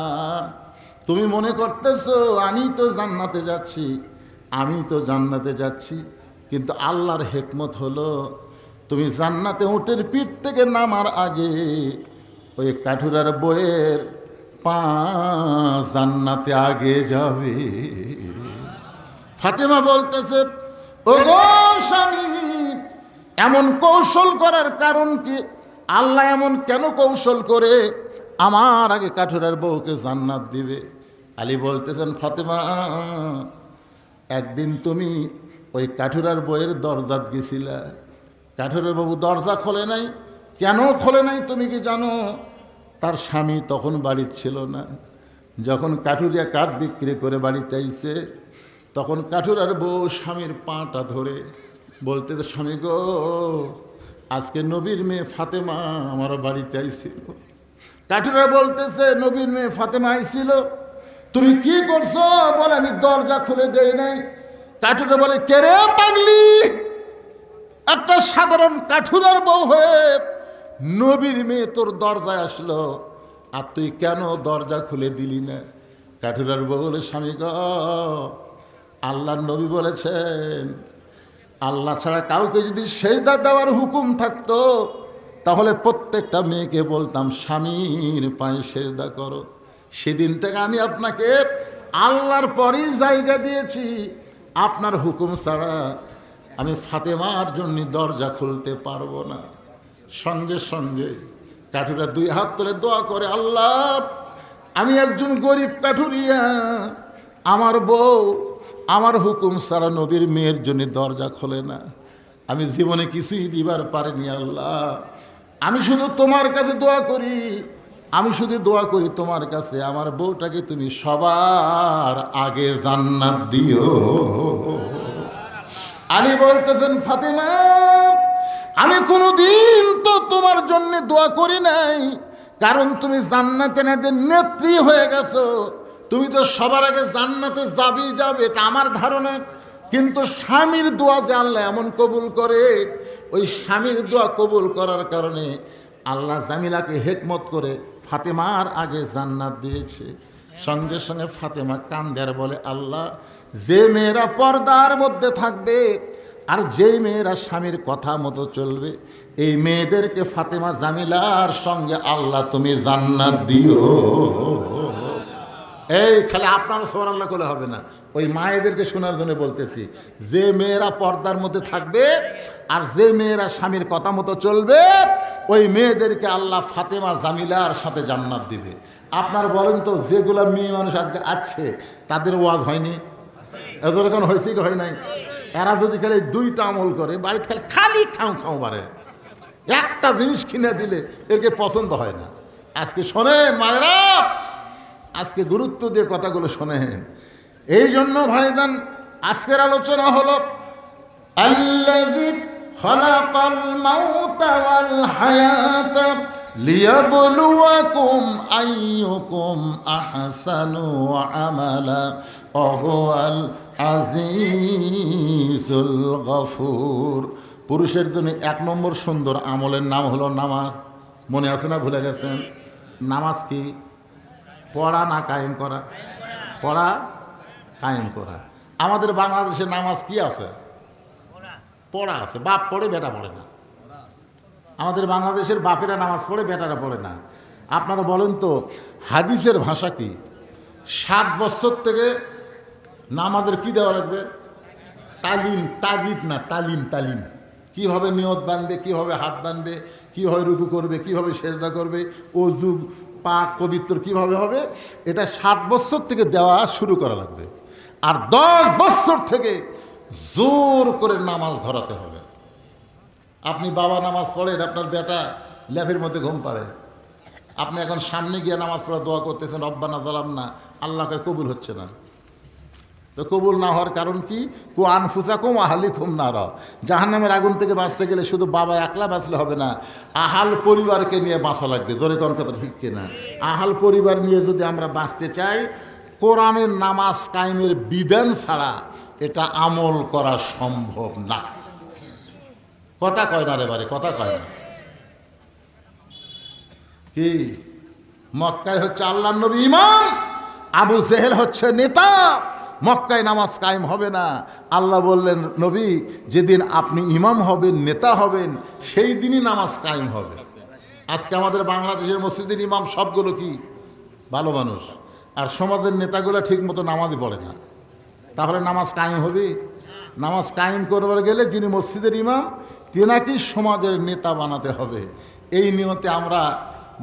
তুমি মনে করতেছো আমি তো জান্নাতে যাচ্ছি, আমি তো জান্নাতে যাচ্ছি, কিন্তু আল্লাহর হিকমত হলো তুমি জান্নাতে উটের পিঠ থেকে নামার আগে ওই কাঠুরার বইয়ের পা জান্নাতে আগে যাবে। ফাতেমা বলতেছে, ও গো স্বামী, এমন কৌশল করার কারণ কি? আল্লাহ এমন কেন কৌশল করে আমার আগে কাঠুরার বউকে জান্নাত দিবে? আলী বলতেছেন, ফাতেমা, একদিন তুমি ওই কাঠুরার বইয়ের দরজাত গেছিলা, কাঠুরার বাবু দরজা খোলে নাই। কেন খোলে নাই তুমি কি জানো? তার স্বামী তখন বাড়ির ছিল না। যখন কাঠুরিয়া কাঠ বিক্রি করে বাড়িতে আইছে, তখন কাঠুরার বউ স্বামীর পাটা ধরে বলতেছে, স্বামী গো, আজকে নবীর মেয়ে ফাতেমা আমার বাড়িতে আইছিল। কাঠুরা বলতেছে, নবীর মেয়ে ফাতেমা আইছিল, তুমি কি করছো? বলে, আমি দরজা খুলে দেই নাই। কাঠুরা বলে, কে রে পাগলি, একটা সাধারণ কাঠুরার বউ হয়ে নবীর মেয়ে তোর দরজায় আসলো, আর তুই কেন দরজা খুলে দিলি না? কাঠুরার বউ বলে, স্বামী গো, আল্লাহর নবী বলেছেন, আল্লাহ ছাড়া কাউকে যদি সেজদা দেওয়ার হুকুম থাকতো, তাহলে প্রত্যেকটা মেয়েকে বলতাম স্বামীর পায়ে সেজদা করো। সেদিন থেকে আমি আপনাকে আল্লাহর পরই জায়গা দিয়েছি। আপনার হুকুম ছাড়া আমি ফাতেমার জন্য দরজা খুলতে পারবো না। সঙ্গে সঙ্গে কাঠুরা দুই হাত তুলে দোয়া করে, আল্লাহ, আমি একজন গরিব কাঠুরিয়া, আমার বউ আমার হুকুম ছাড়া নবীর মেয়ের জন্য দরজা খোলে না, আমি জীবনে কিছুই দিবার পারিনি। আল্লাহ, আমি শুধু তোমার কাছে দোয়া করি, আমি শুধু দোয়া করি তোমার কাছে, আমার বউটাকে তুমি সবার আগে জান্নাত দিও। আলী বলতেছেন, ফাতেমা, আমি কোনোদিন তো তোমার জন্য দোয়া করি নাই, কারণ তুমি জান্নাতে নাদের নেত্রী হয়ে গেছো, তুমি তো সবার আগে জান্নাতে যাবে, এটা আমার ধারণা। কিন্তু স্বামীর দোয়া যে আল্লাহ এমন কবুল করে, ওই স্বামীর দোয়া কবুল করার কারণে আল্লাহ জামিলাকে হিকমত করে ফাতেমার আগে জান্নাত দিয়েছে। সঙ্গে সঙ্গে ফাতেমা কান্দে আর বলে, আল্লাহ, যে মেয়েরা পর্দার মধ্যে থাকবে আর যেই মেয়েরা স্বামীর কথা মতো চলবে, এই মেয়েদেরকে ফাতেমা জামিলার সঙ্গে আল্লাহ তুমি জান্নাত দিও। এই খালি আপনারা সুবহানাল্লাহ করলে হবে না, ওই মায়েদেরকে শোনার জন্য বলতেছি, যে মেয়েরা পর্দার মধ্যে থাকবে আর যে মেয়েরা স্বামীর কথা মতো চলবে, ওই মেয়েদেরকে আল্লাহ ফাতেমা জামিলার সাথে জান্নাত দিবে। আপনার বলেন তো, যেগুলো মেয়ে মানুষ আজকে আছে তাদের ওয়াজ হয়নি? এদের কোনো হয়েছে কি হয় নাই? এরা যদি খালি দুইটা আমল করে, বাড়িতে খালি খাও বাড়ে, একটা জিনিস কিনে দিলে এরকে পছন্দ হয় না। আজকে শোনেন মায়েরা, আজকে গুরুত্ব দিয়ে কথাগুলো শোনেন। এই জন্য ভাইজান, আজকের আলোচনা হলো আল্লাযী খালাকাল মাউতা ওয়াল হায়াতা লিয়াবলুয়াকুম আইয়ুকুম আহসানু আমালা ওয়া হুয়াল আজিজুল গফুর। পুরুষের জন্য 1 নম্বর সুন্দর আমলের নাম হলো নামাজ। মনে আছে না? ভুলে গেছেন? নামাজ কি? পড়া না কায়েম করা? পড়া কায়েম করা। আমাদের বাংলাদেশে নামাজ কি আছে? পড়া আছে। বাপ পড়ে, বেটা পড়ে না। আমাদের বাংলাদেশের বাপেরা নামাজ পড়ে, বেটারা পড়ে না। আপনারা বলেন তো, হাদিসের ভাষা কি? 7 বছর থেকে নামাজের কি দেওয়া লাগবে? তালিম। তাগিদ না, তালিম। তালিম কীভাবে নিয়ত বানবে, কীভাবে হাত বানবে, কীভাবে রুকু করবে, কীভাবে সেজদা করবে, অজু পাক পবিত্র কীভাবে হবে, এটা 7 বছর থেকে দেওয়া শুরু করা লাগবে। আর 10 বছর থেকে জোর করে নামাজ ধরাতে হবে। আপনি বাবা নামাজ পড়েন, আপনার বেটা ল্যাফের মধ্যে ঘুম পাড়ে, আপনি এখন সামনে গিয়ে নামাজ পড়া দোয়া করতেছেন, রব্বানা যালামনা, আল্লাহকে কবুল হচ্ছে না। তো কবুল না হওয়ার কারণ কি? কু আনফুসাকুম আহলিকুম নারা। জাহান্নামের আগুন থেকে বাঁচতে গেলে শুধু বাবা একলা বাঁচলে হবে না, আহাল পরিবারকে নিয়ে বাঁচা লাগবে। জোরে কোন কথা ঠিক কিনা? আহাল পরিবার নিয়ে যদি আমরা বাঁচতে চাই, কোরআনের নামাজ কায়েমের বিধান ছাড়া এটা আমল করা সম্ভব না। কথা কয় না রে বারে, কথা কয় না। কি মক্কায় হচ্ছে আল্লাহর নবী ইমাম, আবু জেহেল হচ্ছে নেতা, মক্কায় নামাজ কায়েম হবে না। আল্লাহ বললেন, নবী যেদিন আপনি ইমাম হবেন, নেতা হবেন, সেই দিনই নামাজ কায়েম হবে। আজকে আমাদের বাংলাদেশের মসজিদের ইমাম সবগুলো কি ভালো মানুষ, আর সমাজের নেতাগুলো ঠিক মতো নামাজই পড়ে না। তাহলে নামাজ কায়েম হবে? নামাজ কায়েম করবার গেলে যিনি মসজিদের ইমাম তেনাকেই সমাজের নেতা বানাতে হবে। এই নিয়তে আমরা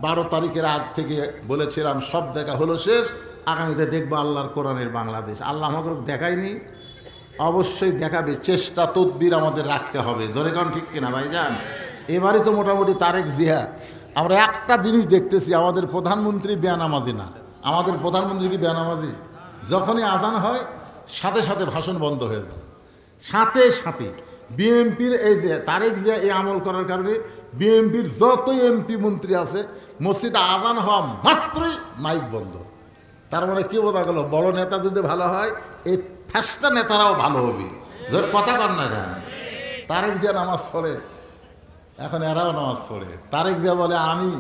12 তারিখের আগ থেকে বলেছিলাম সব দেখা হলো শেষ, আগামীতে দেখবো আল্লাহর কোরআনের বাংলাদেশ। আল্লাহ আমাকে দেখায়নি, অবশ্যই দেখাবে। চেষ্টা তদবির আমাদের রাখতে হবে। জোরে কারণ ঠিক কিনা ভাইজান? এবারই তো মোটামুটি তারেক জিয়া। আমরা একটা জিনিস দেখতেছি, আমাদের প্রধানমন্ত্রী বেনামাজি না। আমাদের প্রধানমন্ত্রী কি বেনামাজি? যখনই আজান হয় সাথে সাথে ভাষণ বন্ধ হয়ে যায়, সাথে সাথে। বিএনপির এই যে তারেক জিয়া এই আমল করার কারণে বিএনপির যত এমপি মন্ত্রী আছে মসজিদে আজান হওয়া মাত্রই মাইক বন্ধ। তার মানে কি বোঝা গেল, বড় নেতা যদি ভালো হয় এই ফ্যাসটা নেতারাও ভালো হবে। ধর কথা কর না কেন? তারেক জিয়া নামাজ পড়ে, এখন এরাও নামাজ পড়ে। তারেক জিয়া বলে আমি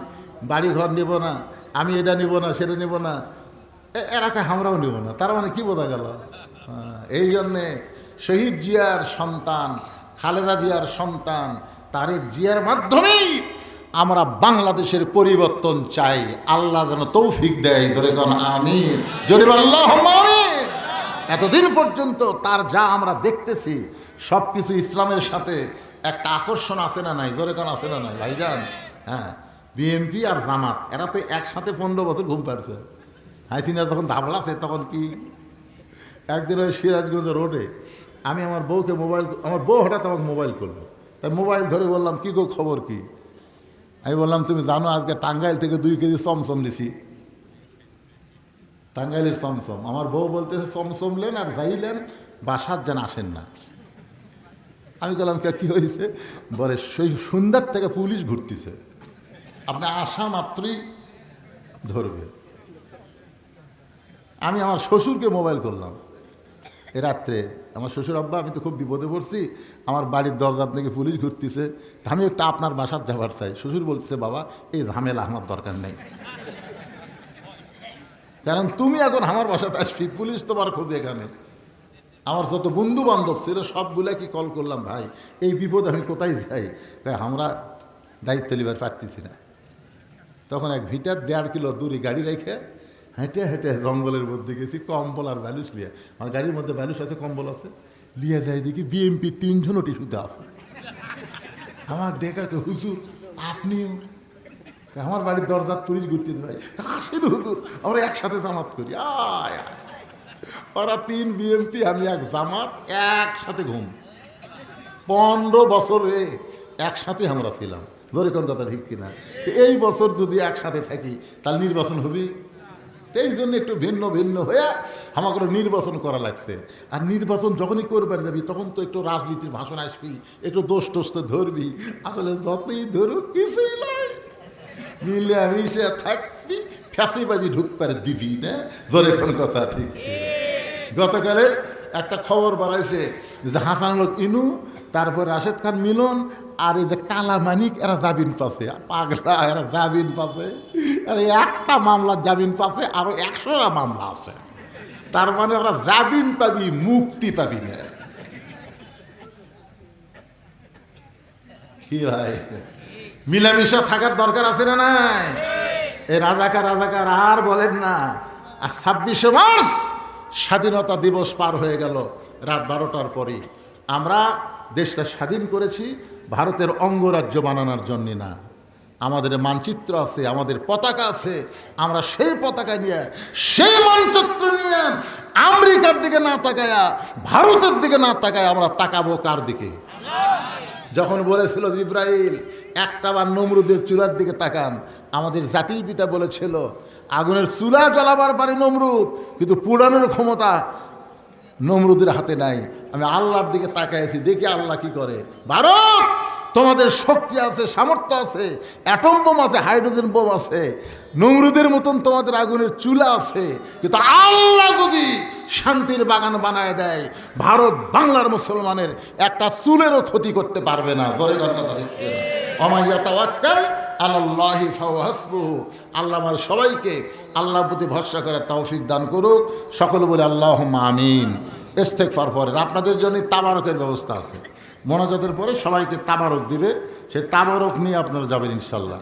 বাড়ি ঘর নেব না, আমি এটা নেব না, সেটা নেব না, এরাকে আমরাও নেব না। তার মানে কি বোঝা গেল? এই জন্যে শহীদ জিয়ার সন্তান, খালেদা জিয়ার সন্তান তারেক জিয়ার মাধ্যমেই আমরা বাংলাদেশের পরিবর্তন চাই। আল্লাহ যেন তৌফিক দেয়। ধরে কোন আমিন, জোরে আল্লাহুম্মা আমিন। এতদিন পর্যন্ত তার যা আমরা দেখতেছি সব কিছু ইসলামের সাথে একটা আকর্ষণ আছে না নাই? জোরে কোন আছে না নাই ভাইজান? হ্যাঁ, বিএনপি আর জামাত এরা তো একসাথে 15 বছর ঘুম পাড়ছে। হাসিনা যখন ধাবলাছে তখন কি একদিন ওই সিরাজগঞ্জ রোডে আমি আমার বউকে আমার বউ হঠাৎ আমাকে মোবাইল করলো। তাই মোবাইল ধরে বললাম, কি গো খবর কি? আমি বললাম, তুমি জানো আজকে টাঙ্গাইল থেকে 2 কেজি চমচম নিছি, টাঙ্গাইলের চমচম। আমার বউ বলতেছে চমচম লেন আর যাইলেন, বাসার যেন আসেন না। আমি বললাম, কি হয়েছে? বলে সেই সন্ধ্যার থেকে পুলিশ ঘুরতেছে, আপনি আসা মাত্রই ধরবে। আমি আমার শ্বশুরকে মোবাইল করলাম এ রাত্রে, আমার শ্বশুর, আব্বা আমি তো খুব বিপদে পড়ছি, আমার বাড়ির দরজার থেকে পুলিশ ঘুরতেছে, আমি একটা আপনার বাসার যাবার চাই। শ্বশুর বলতেছে, বাবা এই ঝামেলা আমার দরকার নেই, কারণ তুমি এখন আমার বাসাতে আসবি, পুলিশ তোমার খোঁজে এখানে। আমার যত বন্ধু বান্ধব ছিল সবগুলা কি কল করলাম, ভাই এই বিপদ আমি কোথায় যাই? তাই আমরা দায়িত্ব লিবার পারতেছি না। তখন এক ভিটার 1.5 কিলো দূরে গাড়ি রেখে হেঁটে হেঁটে জঙ্গলের মধ্যে গেছি, কম্বল আর ব্যালুস লিয়ে। আমার গাড়ির মধ্যে ব্যালুস আছে, কম্বল আছে, লিয়ে যাই দেখি বিএমপি 3 জনও টিস্যুতে আছে। আমার ডেকাকে, হুজুর আপনিও? আমার বাড়ির দরজার পুলিশ ঘুরতে ভাই, আসেন হুজুর আমরা একসাথে জামাত করি। আয় ওরা 3 বিএমপি, আমি 1 জামাত, একসাথে ঘুম। 15 বছরে একসাথে আমরা ছিলাম। ধরে কোন কথা ঠিক কিনা? এই বছর যদি একসাথে থাকি তাহলে নির্বাচন হবে। এই জন্য একটু ভিন্ন ভিন্ন হয়ে আমাকে নির্বাচন করা লাগছে। আর নির্বাচন যখনই করবার যাবি তখন তো একটু রাজনীতির ভাষণ আসবি, একটু দোষ টোষ তো ধরবি। আসলে যতই ধরুক কিছুই নয়, মিলে মিশে থাকবি, ফ্যাসিবাজি ঢুকবার দিবি না। জোরে কোন কথা ঠিক। গতকালের একটা খবর বাড়াইছে যে হাসানুল ইনু, তারপর রাশেদ খান মিলন আর এই যে কালা মানিক এরা জামিন পাচ্ছে। পাগলা, এরা জামিন পাচ্ছে। আর একটা মামলা জামিন পাচ্ছে, আরো 100টা মামলা আছে। তার মানে ওরা জামিন পাবি, মুক্তি পাবি না। কি ভাই, মিলামিশা থাকার দরকার আছে না নাই? এই রাজাকার রাজাকার আর বলেন না। আর 26শে মার্চ স্বাধীনতা দিবস পার হয়ে গেল রাত 12টার পরে। আমরা দেশটা স্বাধীন করেছি ভারতের অঙ্গরাজ্য বানানোর জন্য না। আমাদের মানচিত্র আছে, আমাদের পতাকা আছে, আমরা সেই পতাকা নিয়ে, সেই মানচিত্র নিয়ে আমেরিকার দিকে না তাকায়া, ভারতের দিকে না তাকায় আমরা তাকাবো কার দিকে? যখন বলেছিল জিব্রাইল একটাবার নমরুদের চুলার দিকে তাকান, আমাদের জাতির পিতা বলেছিল আগুনের চুলা জ্বালাবার পারে নমরুদ, কিন্তু পোড়ানোর ক্ষমতা নমরুদের হাতে নাই। আমি আল্লাহর দিকে তাকাইছি, দেখি আল্লাহ কি করে। ভারত তোমাদের শক্তি আছে, সামর্থ্য আছে, অ্যাটম বোম আছে, হাইড্রোজেন বোম আছে, নমরুদের মতন তোমাদের আগুনের চুলা আছে, কিন্তু আল্লাহ যদি শান্তির বাগান বানায় দেয়, ভারত বাংলার মুসলমানের একটা চুলেরও ক্ষতি করতে পারবে না। জোরে কথা বলেন। ওমাইয়া তাওয়াক্কাল আলাল্লাহি ফাওয়াসবুহু, আল্লাহ আমার সবাইকে আল্লাহর প্রতি ভরসা করার তৌফিক দান করুক। সকলে বলে আল্লাহুম্মা আমিন। ইস্তেগফার পড়েন। আপনাদের জন্য তাবারকের ব্যবস্থা আছে, মোনাজাতের পরে সবাইকে তাবারক দিবে, সেই তাবারক নিয়ে আপনারা যাবেন ইনশাল্লাহ।